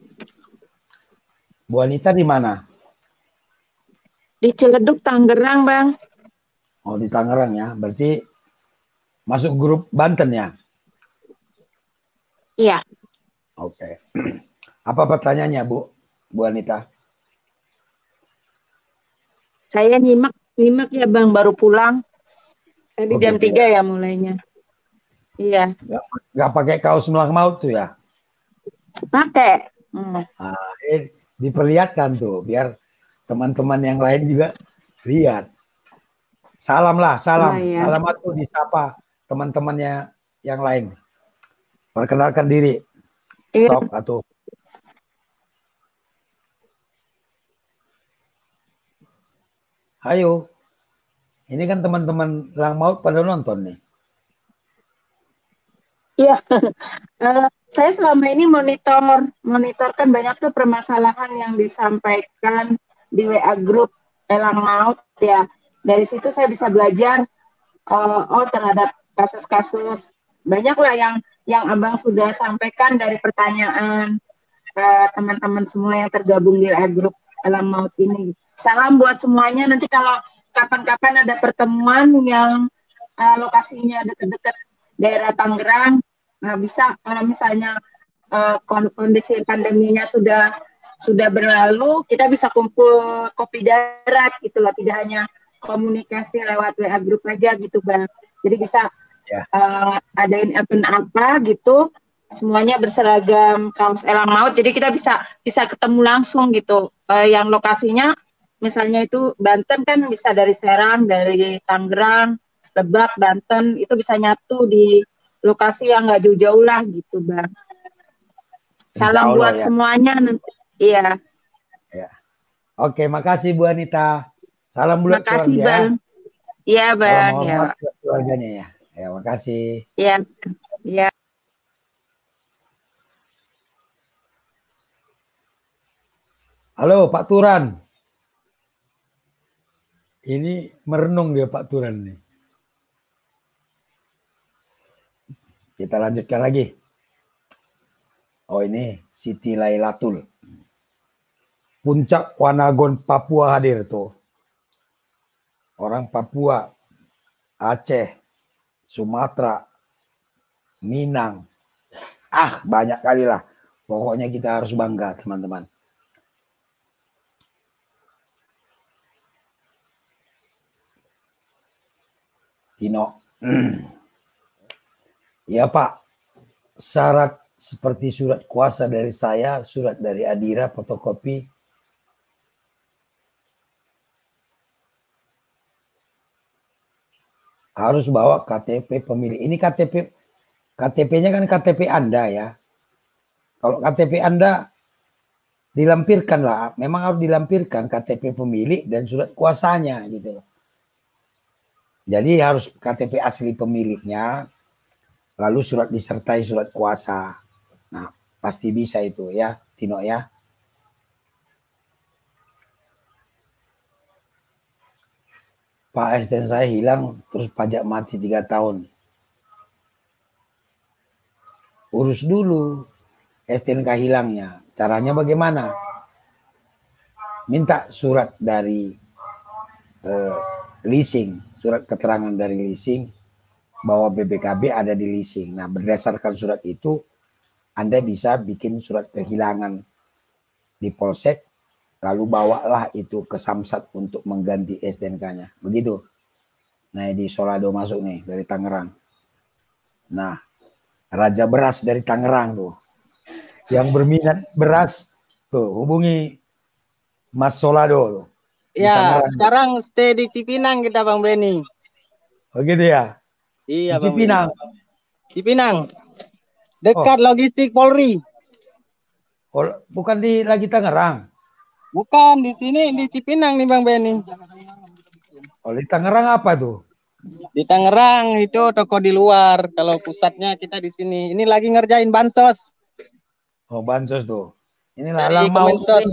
Bu Anita di mana? Di Ciledug, Tangerang, Bang. Oh, di Tangerang ya. Berarti masuk grup Banten ya? Iya. Oke. Apa pertanyaannya, Bu Anita? Saya nyimak ya, Bang, baru pulang. Tadi jam 3 ya mulainya. Iya. Nggak pakai kaos melak maut tuh ya? Pakai. Nah, diperlihatkan tuh biar teman-teman yang lain juga lihat. Salam lah, salam. Ya. Salam atuh disapa teman-temannya yang lain. Perkenalkan diri. Iya. Sok atuh. Ayo. Ini kan teman-teman Lang Maut pada nonton nih. Iya. Saya selama ini monitorkan banyak tuh permasalahan yang disampaikan di WA grup Elang Maut ya. Dari situ saya bisa belajar terhadap kasus-kasus banyak lah yang Abang sudah sampaikan dari pertanyaan teman-teman semua yang tergabung di WA grup Elang Maut ini. Salam buat semuanya. Nanti kalau kapan-kapan ada pertemuan yang lokasinya dekat-dekat daerah Tangerang, bisa kalau misalnya kondisi pandeminya sudah berlalu, kita bisa kumpul kopi darat gitu loh, tidak hanya komunikasi lewat WA grup aja gitu Bang. Jadi bisa adain event apa gitu, semuanya berseragam kaos Elang Maut, jadi kita bisa ketemu langsung gitu. Yang lokasinya misalnya itu Banten kan bisa dari Serang, dari Tangerang, Lebak, Banten, itu bisa nyatu di lokasi yang nggak jauh-jauh lah gitu Bang. Salam buat semuanya nanti. Iya. Ya. Oke, makasih Bu Anita. Salam buat makasih keluarga. Bang. Iya Bang. Salam hormat buat keluarganya ya. Ya, makasih. Iya. Iya. Halo Pak Turan. Ini merenung dia Pak Turan nih. Kita lanjutkan lagi. Oh ini Siti Lailatul. Puncak Wanagon Papua hadir tuh. Orang Papua, Aceh, Sumatera, Minang. Banyak kali lah. Pokoknya kita harus bangga teman-teman. Tino. Ya Pak, syarat seperti surat kuasa dari saya, surat dari Adira, fotokopi. Harus bawa KTP pemilih. Ini KTP-nya kan KTP Anda ya. Kalau KTP Anda dilampirkan lah, memang harus dilampirkan KTP pemilik dan surat kuasanya gitu loh. Jadi harus KTP asli pemiliknya, lalu surat disertai surat kuasa. Nah, pasti bisa itu ya, Tino ya. Pak STNK saya hilang, terus pajak mati 3 tahun. Urus dulu STNK hilangnya. Caranya bagaimana? Minta surat dari leasing, surat keterangan dari leasing bahwa BPKB ada di leasing. Nah, berdasarkan surat itu Anda bisa bikin surat kehilangan di Polsek, lalu bawalah itu ke Samsat untuk mengganti STNK-nya. Begitu. Nah, di Solado masuk nih dari Tangerang. Nah, Raja Beras dari Tangerang tuh. Yang berminat beras tuh hubungi Mas Solado tuh. Ya, sekarang stay di Cipinang kita Bang Benny. Begitu ya? Iya, Di Cipinang. Cipinang. Dekat logistik Polri. Oh, bukan lagi Tangerang. Bukan, di sini di Cipinang nih Bang Benny. Oh, di Tangerang apa tuh? Di Tangerang itu toko di luar. Kalau pusatnya kita di sini. Ini lagi ngerjain bansos. Oh, bansos tuh. Ini Dari Kemensos.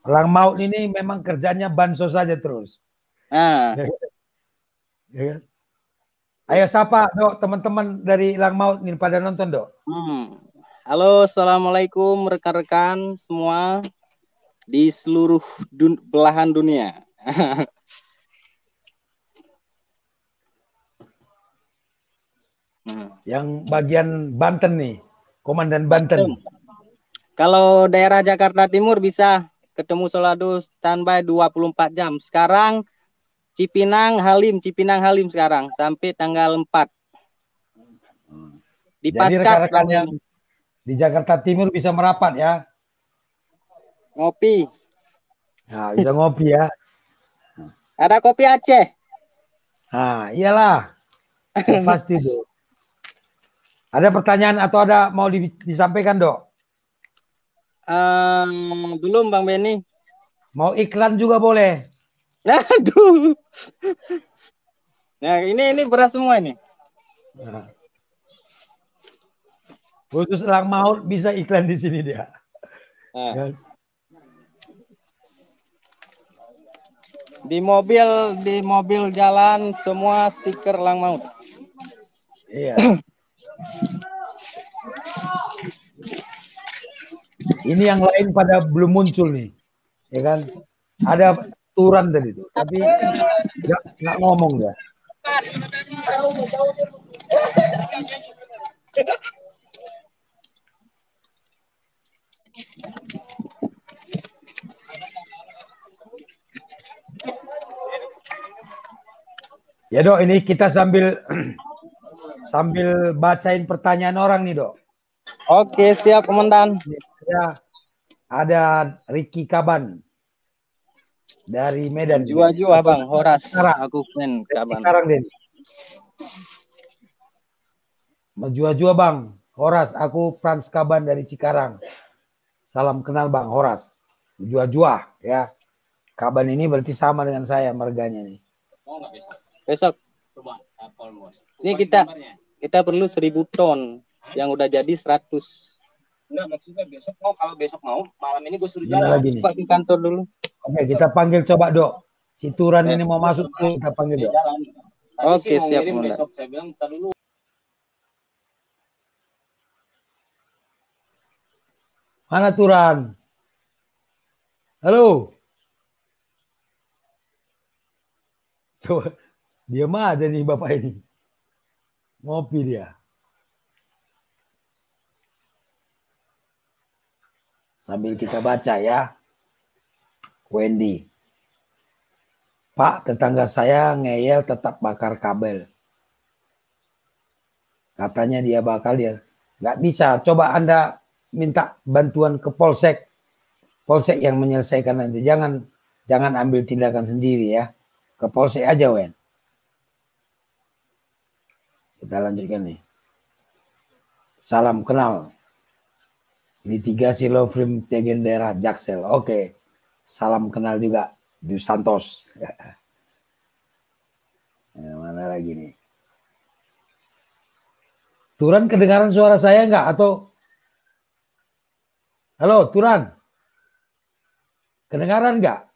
Lang Maut ini memang kerjanya bansos saja terus. Nah. Ya. Ayo sapa Dok, teman-teman dari Lang Maut nih pada nonton Dok. Halo, assalamualaikum rekan-rekan semua di seluruh belahan dunia. Yang bagian Banten nih, Komandan Banten. Kalau daerah Jakarta Timur bisa ketemu Solado standby 24 jam. Sekarang Cipinang Halim sekarang sampai tanggal 4. Di Jadi rekan-rekan yang di Jakarta Timur bisa merapat ya. Ngopi. Nah, bisa ngopi ya. Ada kopi Aceh. Nah, iyalah. Ya, pasti tuh. Ada pertanyaan atau ada mau disampaikan Dok? Belum Bang Benny. Mau iklan juga boleh. Aduh. Nah, ini beras semua ini. Nah. Khusus Lang Maut bisa iklan di sini dia. Nah. Di mobil jalan semua stiker Lang Maut. Iya. Ini yang lain pada belum muncul nih, ya kan? Ada Turan tadi tuh, tapi nggak ngomong dia. Ya Dok, ini kita sambil bacain pertanyaan orang nih Dok. Oke, siap Komandan. Ya, ada Ricky Kaban dari Medan. Jua-jua Bang, Horas. Cikarang. Aku fan Kaban. Cikarang Den. Jua-jua Bang, Horas. Aku Frans Kaban dari Cikarang. Salam kenal Bang Horas. Jua-jua ya. Kaban ini berarti sama dengan saya marganya nih. Besok. Ini kita perlu 1000 ton. Yang udah jadi 100. Enggak, maksudnya besok mau, kalau besok mau, malam ini gue suruh jalan. Coba di kantor dulu. Oke, kita panggil coba Dok. Si Turan ini mau masuk tuh, kita panggil Dok. Oke, siap besok saya bilang ntar dulu. Mana Turan? Halo. Coba diam aja nih Bapak ini. Ngopi dia. Sambil kita baca ya. Wendy. Pak, tetangga saya ngeyel tetap bakar kabel. Katanya dia bakal dia. Nggak bisa. Coba Anda minta bantuan ke Polsek. Polsek yang menyelesaikan nanti. Jangan ambil tindakan sendiri ya. Ke Polsek aja, Wen. Kita lanjutkan nih. Salam kenal. Litigasi law firm Tegen daerah Jaksel. Oke. Salam kenal juga. Du Santos. Mana lagi nih? Turan kedengaran suara saya enggak? Atau halo Turan? Kedengaran enggak?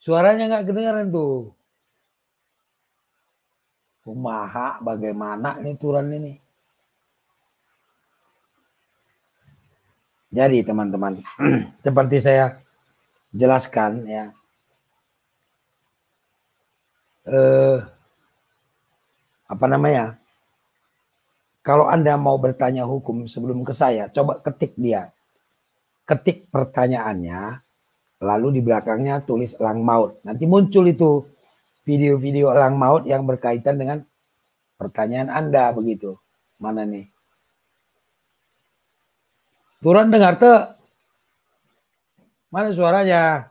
Suaranya nggak kedengaran tuh. Kumaha bagaimana nih Turan ini. Jadi teman-teman, seperti saya jelaskan ya. Apa namanya? Kalau Anda mau bertanya hukum sebelum ke saya, coba ketik dia. Ketik pertanyaannya, lalu di belakangnya tulis elang maut. Nanti muncul itu video-video elang maut yang berkaitan dengan pertanyaan Anda begitu. Mana nih? Turan dengar tuh? Mana suaranya?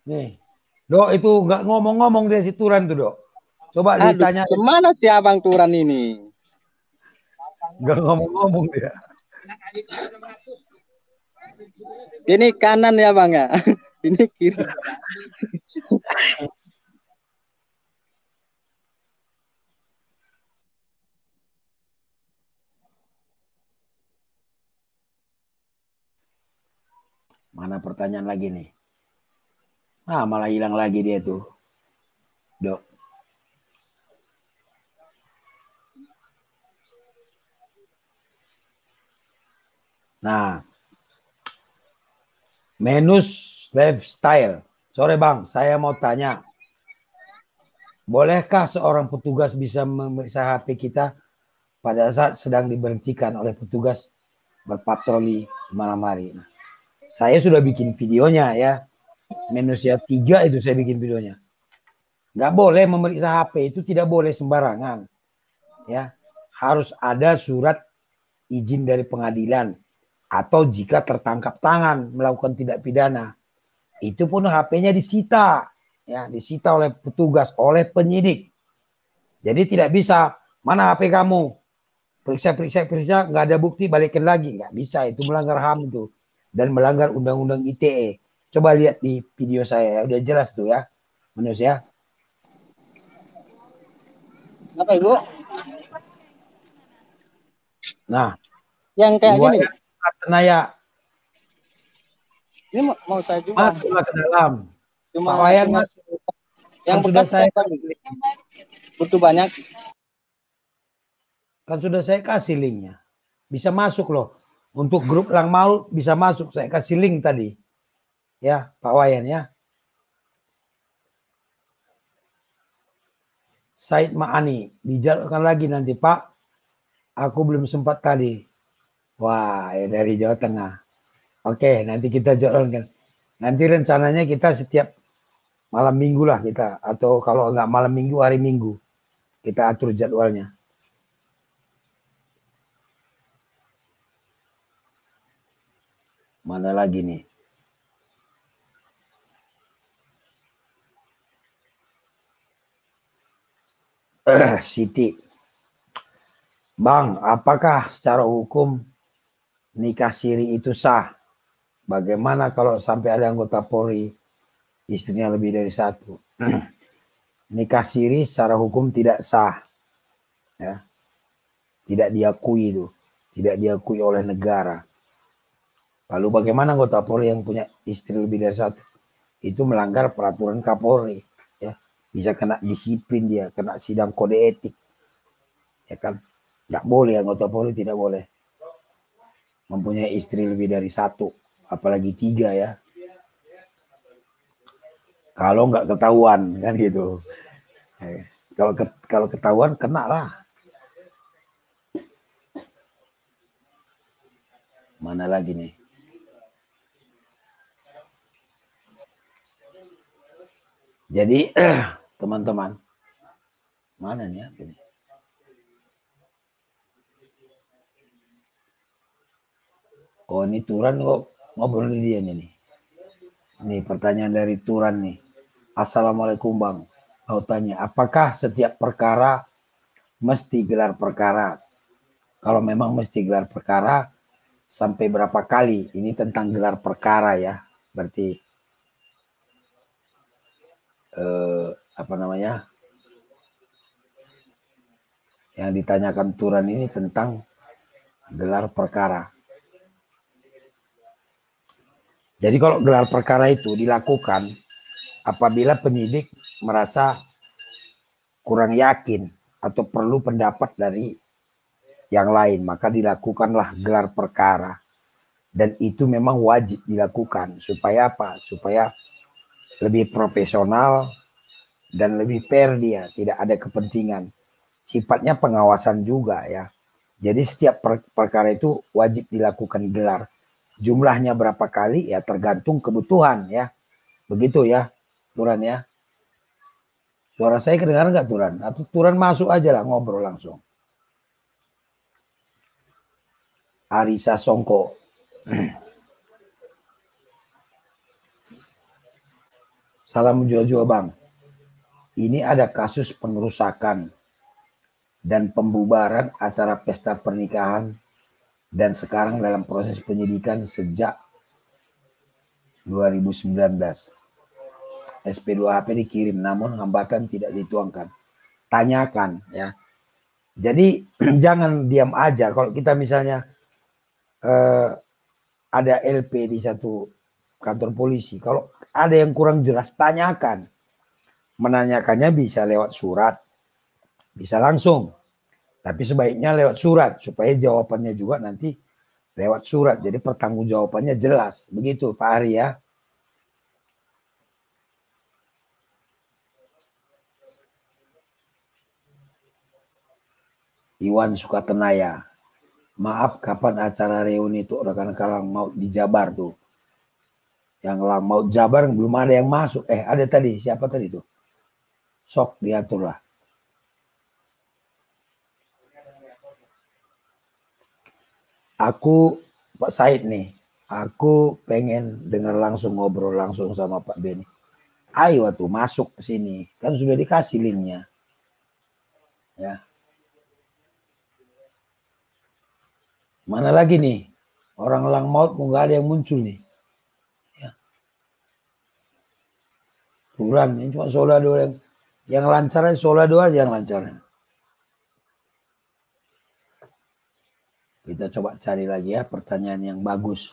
Nih. Dok, itu nggak ngomong-ngomong dia si Turan tuh, Dok. Coba ditanya. Kemana si Abang Turan ini? Nggak ngomong-ngomong dia. Ini kanan ya Bang ya? Ini kiri. Mana pertanyaan lagi nih? Ah, malah hilang lagi dia tuh. Dok. Nah. Menus lifestyle. Sore Bang, saya mau tanya. Bolehkah seorang petugas bisa memeriksa HP kita pada saat sedang diberhentikan oleh petugas berpatroli malam hari? Nah, saya sudah bikin videonya ya. Manusia 3 itu saya bikin videonya. Nggak boleh memeriksa HP, itu tidak boleh sembarangan. Ya, harus ada surat izin dari pengadilan atau jika tertangkap tangan melakukan tindak pidana, itu pun HP-nya disita, ya, disita oleh petugas, oleh penyidik. Jadi tidak bisa, mana HP kamu? Periksa, nggak ada bukti, balikin lagi, nggak bisa, itu melanggar HAM itu dan melanggar Undang-Undang ITE. Coba lihat di video saya, ya, udah jelas tuh ya, manusia. Apa Ibu? Nah, yang kayak gini. Tenaya. Ini mau saya juga. Masuklah ke dalam. Cuma Pak Wayan masuk. Yang sudah saya butuh banyak. Kan sudah saya kasih linknya. Bisa masuk loh. Untuk grup Lang Maut bisa masuk. Saya kasih link tadi. Ya, Pak Wayan ya. Said Ma'ani. Dijadwalkan lagi nanti Pak. Aku belum sempat tadi. Wah, ya dari Jawa Tengah. Oke, nanti kita jadwalkan. Nanti rencananya kita setiap malam minggu lah kita. Atau kalau nggak malam minggu, hari minggu. Kita atur jadwalnya. Mana lagi nih? Siti. Bang, apakah secara hukum nikah siri itu sah? Bagaimana kalau sampai ada anggota Polri istrinya lebih dari satu? Nikah siri secara hukum tidak sah. Ya. Tidak diakui itu. Tidak diakui oleh negara. Lalu bagaimana anggota Polri yang punya istri lebih dari satu? Itu melanggar peraturan Kapolri. Ya. Bisa kena disiplin dia, kena sidang kode etik. Ya kan? Nggak boleh, anggota Polri tidak boleh mempunyai istri lebih dari satu, apalagi 3 ya. Kalau nggak ketahuan kan gitu. Kalau ketahuan kena lah. Mana lagi nih? Jadi teman-teman, mana nih apa nih? Oh, ini Turan kok ngobrol dia nih. Nih pertanyaan dari Turan nih. Assalamualaikum Bang. Mau tanya, apakah setiap perkara mesti gelar perkara? Kalau memang mesti gelar perkara, sampai berapa kali? Ini tentang gelar perkara ya. Berarti apa namanya? Yang ditanyakan Turan ini tentang gelar perkara. Jadi kalau gelar perkara itu dilakukan apabila penyidik merasa kurang yakin atau perlu pendapat dari yang lain, maka dilakukanlah gelar perkara. Dan itu memang wajib dilakukan. Supaya apa? Supaya lebih profesional dan lebih fair dia. Tidak ada kepentingan. Sifatnya pengawasan juga ya. Jadi setiap perkara itu wajib dilakukan gelar. Jumlahnya berapa kali ya tergantung kebutuhan ya. Begitu ya, Turan ya. Suara saya kedengaran nggak Turan? Atau Turan masuk aja lah ngobrol langsung. Arisa Songko. Salam jua-jua bang. Ini ada kasus pengerusakan dan pembubaran acara pesta pernikahan dan sekarang dalam proses penyidikan sejak 2019. SP2HP dikirim namun hambatan tidak dituangkan. Tanyakan ya. Jadi jangan diam aja. Kalau kita misalnya ada LP di satu kantor polisi, kalau ada yang kurang jelas tanyakan. Menanyakannya bisa lewat surat, bisa langsung. Tapi sebaiknya lewat surat supaya jawabannya juga nanti lewat surat. Jadi pertanggungjawabannya jelas. Begitu Pak Ari ya. Iwan Sukatenaya. Maaf, kapan acara reuni itu rekan-rekan mau di Jabar tuh? Yang mau Jabar belum ada yang masuk. Ada tadi, siapa tadi tuh? Sok diatur lah. Aku, Pak Said nih, aku pengen dengar langsung ngobrol langsung sama Pak Beni. Ayo tuh masuk ke sini, kan sudah dikasih linknya. Ya. Mana lagi nih? Orang lang maut nggak ada yang muncul nih. Ya. Turan, ini cuma Solado yang lancar, Solado aja yang lancar. Kita coba cari lagi ya pertanyaan yang bagus.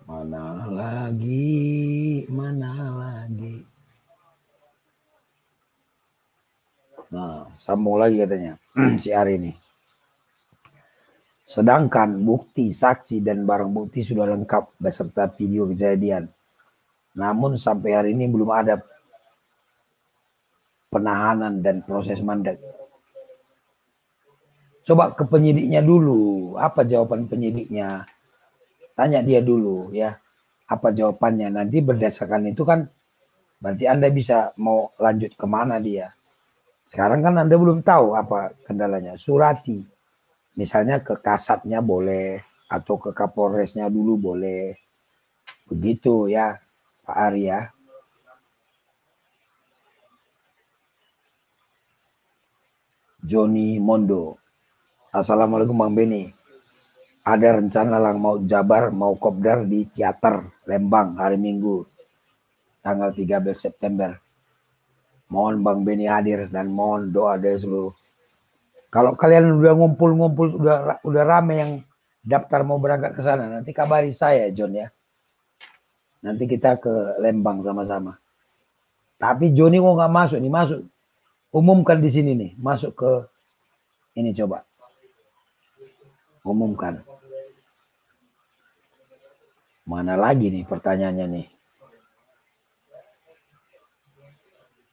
Mana lagi? Nah, sambung lagi katanya si Ari ini. Sedangkan bukti, saksi, dan barang bukti sudah lengkap beserta video kejadian. Namun sampai hari ini belum ada penahanan dan proses mandat. Coba ke penyidiknya dulu. Apa jawaban penyidiknya? Tanya dia dulu ya. Apa jawabannya? Nanti berdasarkan itu kan berarti Anda bisa mau lanjut kemana dia. Sekarang kan Anda belum tahu apa kendalanya. Surati. Misalnya ke Kasatnya boleh. Atau ke Kapolresnya dulu boleh. Begitu ya Pak Arya. Joni Mondo. Assalamualaikum Bang Beni. Ada rencana lang mau Jabar, mau kopdar di teater Lembang hari Minggu tanggal 13 September. Mohon Bang Beni hadir dan mohon doa dari seluruh. Kalau kalian udah ngumpul-ngumpul, udah rame yang daftar mau berangkat ke sana, nanti kabari saya John ya. Nanti kita ke Lembang sama-sama. Tapi Joni kok nggak masuk nih, masuk. Umumkan di sini nih, masuk ke ini coba. Umumkan. Mana lagi nih pertanyaannya nih.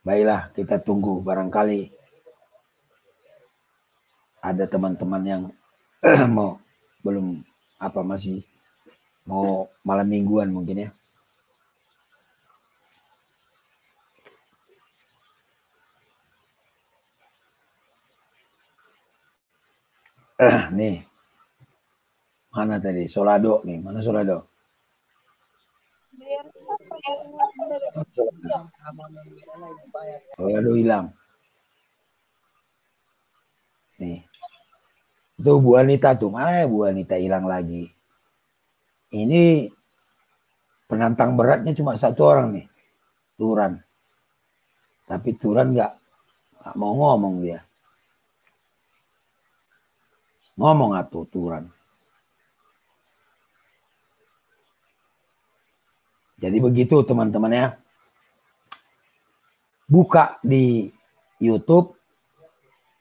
Baiklah, kita tunggu. Barangkali ada teman-teman yang belum masih mau malam mingguan mungkin ya. Nih. Mana tadi? Solado nih. Mana Solado? Solado hilang. Nih. Itu Bu Anita tuh. Mana ya Bu Anita hilang lagi? Ini penantang beratnya cuma satu orang nih. Turan. Tapi Turan nggak mau ngomong dia. Ngomong atuh Turan. Jadi begitu teman-teman ya. Buka di YouTube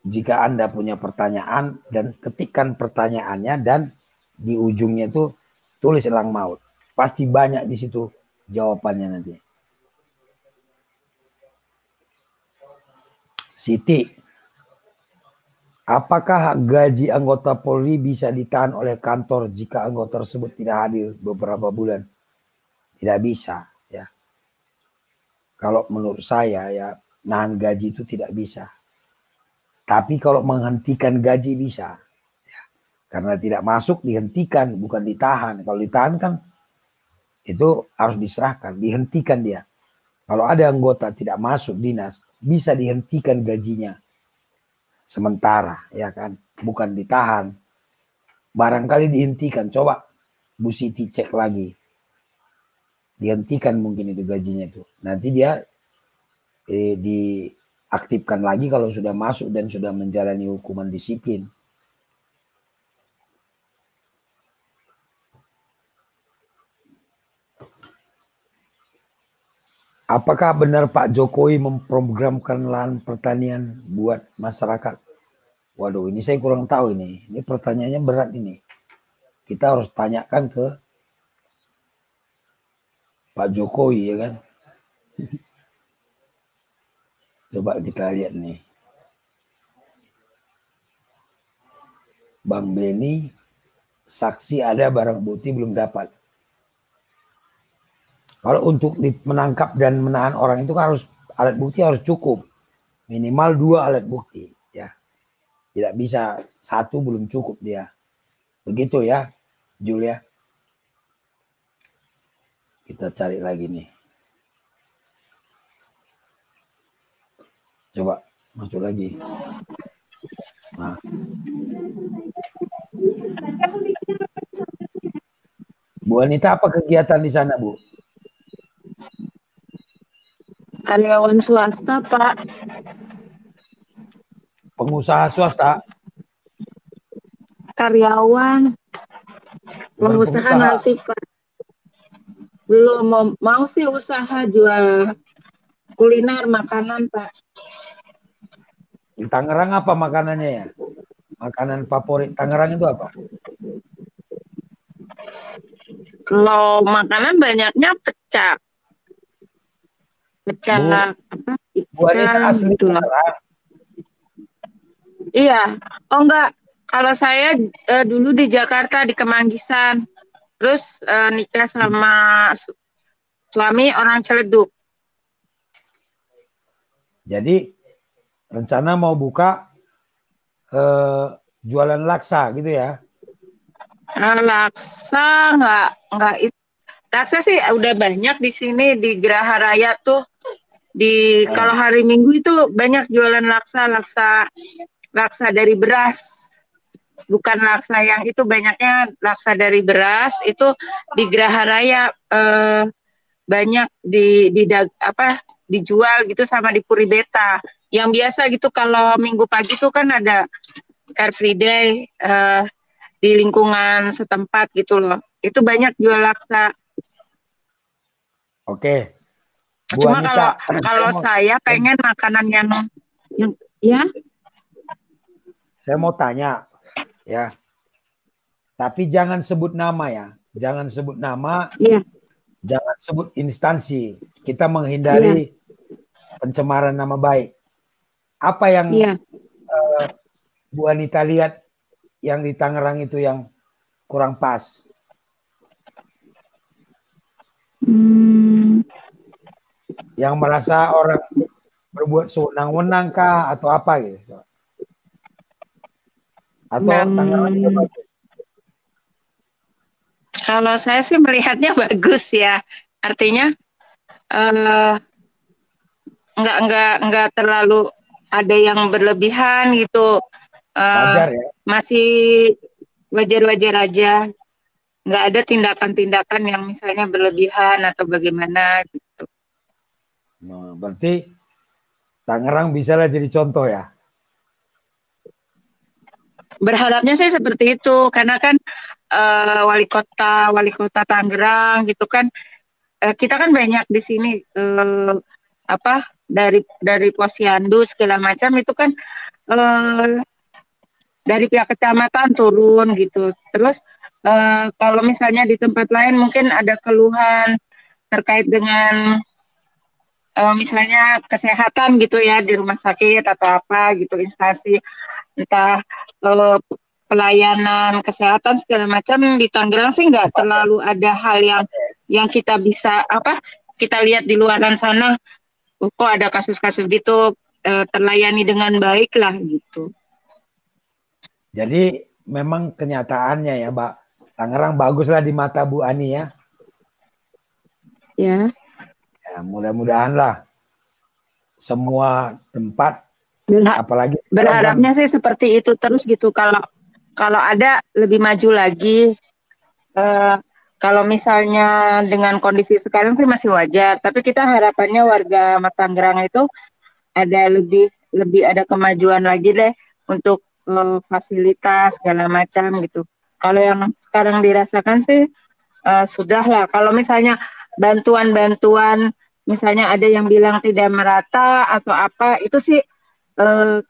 jika Anda punya pertanyaan dan ketikkan pertanyaannya dan di ujungnya itu tulis elang maut. Pasti banyak di situ jawabannya nanti. Siti, apakah gaji anggota Polri bisa ditahan oleh kantor jika anggota tersebut tidak hadir beberapa bulan? Tidak bisa, ya. Kalau menurut saya ya, nahan gaji itu tidak bisa. Tapi kalau menghentikan gaji bisa. Ya. Karena tidak masuk dihentikan, bukan ditahan. Kalau ditahan kan itu harus diserahkan, dihentikan dia. Kalau ada anggota tidak masuk dinas, bisa dihentikan gajinya sementara, ya kan, bukan ditahan. Barangkali dihentikan, coba Bu Siti cek lagi, dihentikan mungkin itu gajinya itu. Nanti dia diaktifkan lagi kalau sudah masuk dan sudah menjalani hukuman disiplin. Apakah benar Pak Jokowi memprogramkan lahan pertanian buat masyarakat? Waduh, ini saya kurang tahu ini. Ini pertanyaannya berat ini. Kita harus tanyakan ke Pak Jokowi, ya kan? Coba kita lihat nih. Bang Beni, saksi ada, barang bukti belum dapat. Kalau untuk menangkap dan menahan orang itu harus alat bukti harus cukup. Minimal 2 alat bukti, ya. Tidak bisa 1 belum cukup dia. Begitu ya, Julia. Kita cari lagi nih. Coba masuk lagi. Nah. Bu Anita, apa kegiatan di sana, Bu? Karyawan swasta, Pak. Pengusaha swasta? Karyawan. Pengusaha nanti, Pak. Belum mau sih usaha jual kuliner makanan, Pak. Di Tangerang apa makanannya ya? Makanan favorit Tangerang itu apa? Kalau makanan banyaknya pecak. Pecak apa? Bu Anita asli gitu loh. Iya. Oh enggak. Kalau saya dulu di Jakarta di Kemanggisan. Terus nikah sama suami orang Ciledug. Jadi rencana mau buka jualan laksa gitu ya? Laksa enggak itu. Laksa sih udah banyak di sini di Geraha Raya tuh. Kalau hari Minggu itu banyak jualan laksa dari beras. Bukan laksa yang itu, banyaknya laksa dari beras itu di Geraha Raya banyak dijual gitu sama di Puri Beta. Yang biasa gitu kalau Minggu pagi tuh kan ada Car Free Day di lingkungan setempat gitu loh. Itu banyak jual laksa. Oke. Bu Cuma Anita, kalau saya pengen makanan yang ya. Saya mau tanya ya. Tapi jangan sebut nama ya. Jangan sebut nama. Iya. Jangan sebut instansi. Kita menghindari pencemaran nama baik. Apa yang Bu Anita lihat yang di Tangerang itu yang kurang pas? Yang merasa orang berbuat sewenang-wenang kah atau apa gitu? Atau Tangerang juga bagus? Kalau saya sih melihatnya bagus ya. Artinya nggak terlalu ada yang berlebihan gitu. Wajar ya? Masih wajar-wajar aja. Nggak ada tindakan-tindakan yang misalnya berlebihan atau bagaimana gitu. Nah, berarti Tangerang bisa lah jadi contoh ya. Berharapnya sih seperti itu, karena kan wali kota Tangerang gitu kan, kita kan banyak di sini apa dari Posyandu segala macam itu kan dari pihak kecamatan turun gitu. Terus kalau misalnya di tempat lain mungkin ada keluhan terkait dengan misalnya kesehatan gitu ya di rumah sakit atau apa gitu instansi, entah pelayanan kesehatan segala macam di Tangerang sih nggak terlalu ada hal yang kita bisa kita lihat di luaran sana, kok ada kasus-kasus gitu terlayani dengan baik lah gitu. Jadi memang kenyataannya ya Mbak, Tangerang baguslah di mata Bu Ani ya. Ya. Ya mudah-mudahan lah semua tempat apalagi berharapnya sih seperti itu terus gitu. Kalau ada lebih maju lagi. Kalau misalnya dengan kondisi sekarang sih masih wajar, tapi kita harapannya warga Tangerang itu ada lebih ada kemajuan lagi deh untuk fasilitas segala macam gitu. Kalau yang sekarang dirasakan sih sudah lah. Kalau misalnya bantuan-bantuan, misalnya ada yang bilang tidak merata atau apa, itu sih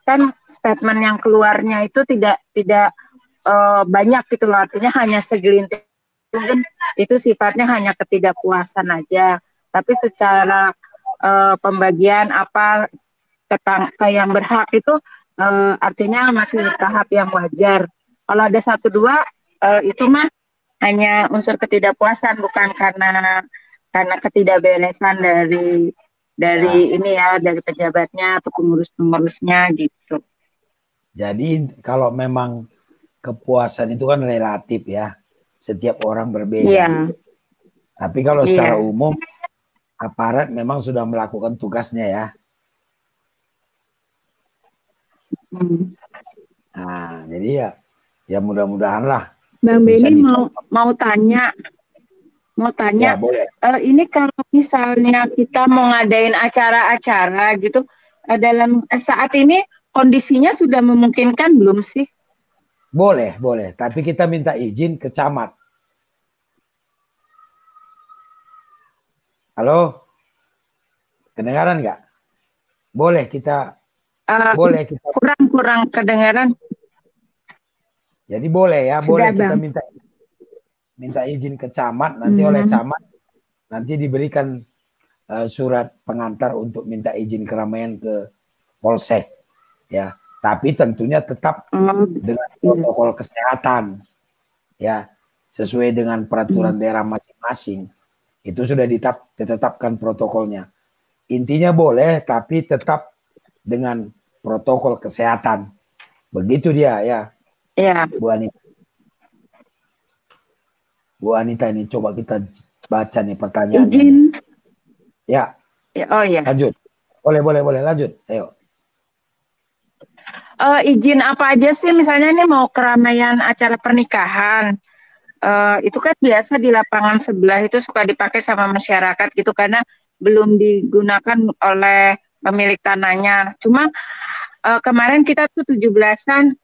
kan statement yang keluarnya itu tidak banyak gitu loh, artinya hanya segelintir. Mungkin itu sifatnya hanya ketidakpuasan aja, tapi secara pembagian apa ke yang berhak itu artinya masih tahap yang wajar. Kalau ada 1-2 itu mah hanya unsur ketidakpuasan, bukan karena ketidakberesan dari ini ya, dari pejabatnya atau pengurus-pengurusnya gitu. Jadi kalau memang kepuasan itu kan relatif ya. Setiap orang berbeda. Iya. Tapi kalau secara umum aparat memang sudah melakukan tugasnya ya. Nah, jadi ya mudah-mudahan lah. Bang Beni mau tanya. Ya, boleh. Ini kalau misalnya kita mau ngadain acara-acara gitu, dalam saat ini kondisinya sudah memungkinkan belum sih? Boleh. Tapi kita minta izin ke camat. Halo? Kedengaran nggak? Boleh kita kurang kedengaran. Jadi boleh ya, boleh kita minta izin ke camat, nanti oleh camat nanti diberikan surat pengantar untuk minta izin keramaian ke polsek ya. Tapi tentunya tetap dengan protokol kesehatan ya, sesuai dengan peraturan daerah masing-masing. Itu sudah ditetapkan protokolnya. Intinya boleh, tapi tetap dengan protokol kesehatan. Begitu dia ya. Iya. Bu Anita ini coba kita baca nih pertanyaannya. Izin. Ya. Oh ya. Lanjut. Boleh lanjut. Ayo. Izin apa aja sih, misalnya nih mau keramaian acara pernikahan, itu kan biasa di lapangan sebelah itu suka dipakai sama masyarakat gitu karena belum digunakan oleh pemilik tanahnya. Cuma kemarin kita tuh 17-an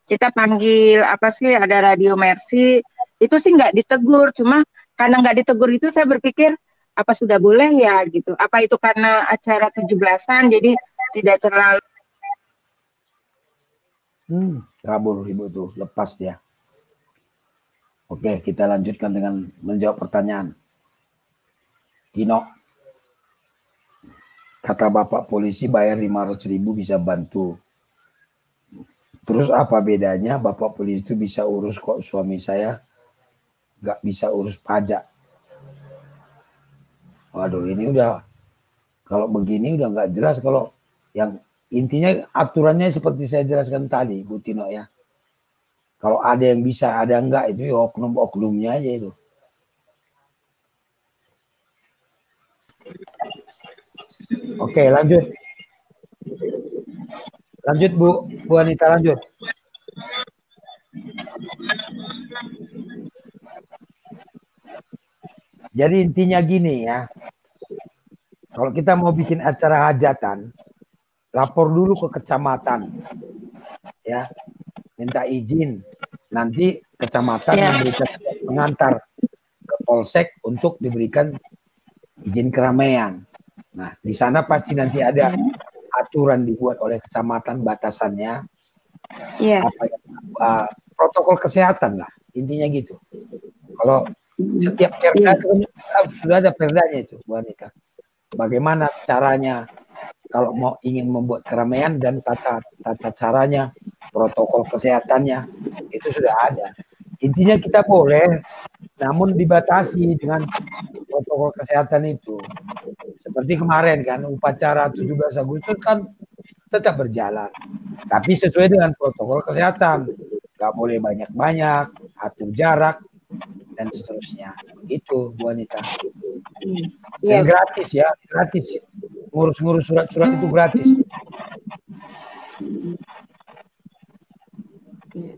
kita panggil ada Radio Mercy, itu sih nggak ditegur, cuma karena nggak ditegur itu saya berpikir apa sudah boleh ya gitu, apa itu karena acara 17-an jadi tidak terlalu kabur ibu tuh, lepas dia. Oke, kita lanjutkan dengan menjawab pertanyaan. Kino, kata Bapak polisi bayar 500.000 bisa bantu. Terus apa bedanya Bapak polisi itu bisa urus kok suami saya nggak bisa urus pajak? Waduh, ini udah, kalau begini udah nggak jelas. Kalau yang intinya aturannya seperti saya jelaskan tadi, Bu Tino ya. Kalau ada yang bisa, ada enggak, itu ya oknum-oknumnya aja itu. Oke, lanjut. Lanjut Bu Anita, lanjut. Jadi intinya gini ya. Kalau kita mau bikin acara hajatan, lapor dulu ke kecamatan, ya, minta izin. Nanti kecamatan memberikan pengantar ke polsek untuk diberikan izin keramaian. Nah, di sana pasti nanti ada aturan dibuat oleh kecamatan batasannya. Protokol kesehatan lah, intinya gitu. Kalau setiap perda itu sudah ada perdanya itu, Bu Anita. Bagaimana caranya kalau mau ingin membuat keramaian dan tata caranya, protokol kesehatannya itu sudah ada. Intinya kita boleh, namun dibatasi dengan protokol kesehatan itu. Seperti kemarin kan upacara 17 Agustus kan tetap berjalan, tapi sesuai dengan protokol kesehatan. Gak boleh banyak-banyak, atur jarak dan seterusnya. Begitu, Bu Anita. Dan gratis ya, gratis. Ngurus-ngurus surat-surat itu gratis.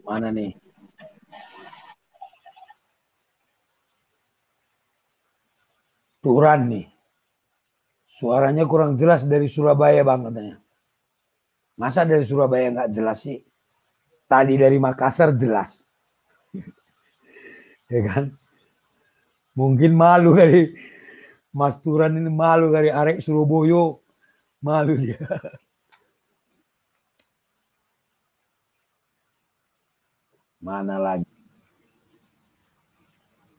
Mana nih? Turan nih. Suaranya kurang jelas dari Surabaya, Bang, katanya. Masa dari Surabaya nggak jelas sih? Tadi dari Makassar jelas. Ya kan? Mungkin malu kali. Mas Turan ini malu kali, arek Surabaya. Malu dia. Mana lagi?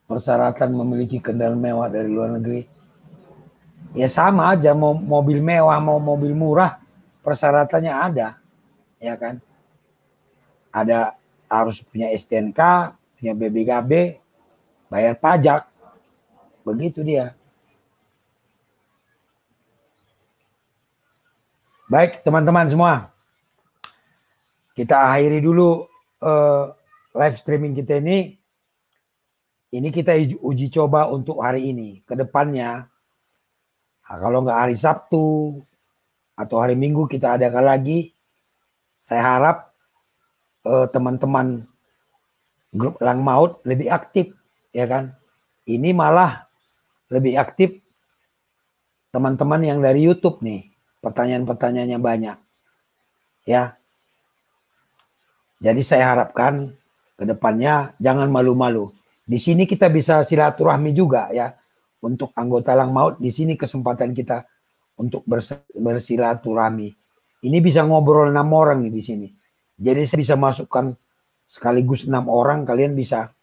Persyaratan memiliki kendaraan mewah dari luar negeri. Ya sama aja, mau mobil mewah, mau mobil murah, persyaratannya ada. Ya kan? Ada harus punya STNK, punya BPKB, bayar pajak. Begitu dia. Baik, teman-teman semua. Kita akhiri dulu live streaming kita ini. Ini kita uji coba untuk hari ini. Kedepannya, kalau nggak hari Sabtu atau hari Minggu kita adakan lagi. Saya harap teman-teman grup Elang Maut lebih aktif, ya kan? Ini malah lebih aktif teman-teman yang dari YouTube nih. Pertanyaan-pertanyaannya banyak. Ya. Jadi saya harapkan ke depannya jangan malu-malu. Di sini kita bisa silaturahmi juga ya. Untuk anggota Elang Maut, di sini kesempatan kita untuk bersilaturahmi. Ini bisa ngobrol 6 orang nih di sini. Jadi saya bisa masukkan sekaligus 6 orang, kalian bisa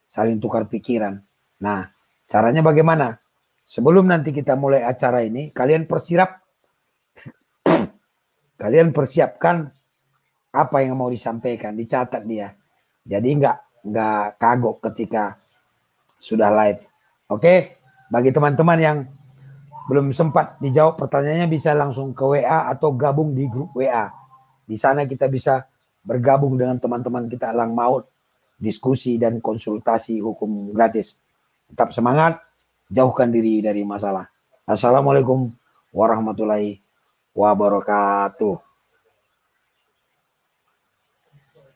saling tukar pikiran. Nah, caranya bagaimana? Sebelum nanti kita mulai acara ini, kalian persiapkan apa yang mau disampaikan, dicatat dia. Jadi nggak kagok ketika sudah live. Oke, bagi teman-teman yang belum sempat dijawab pertanyaannya bisa langsung ke WA atau gabung di grup WA. Di sana kita bisa bergabung dengan teman-teman kita Elang Maut, diskusi dan konsultasi hukum gratis. Tetap semangat, jauhkan diri dari masalah. Assalamualaikum warahmatullahi wabarakatuh.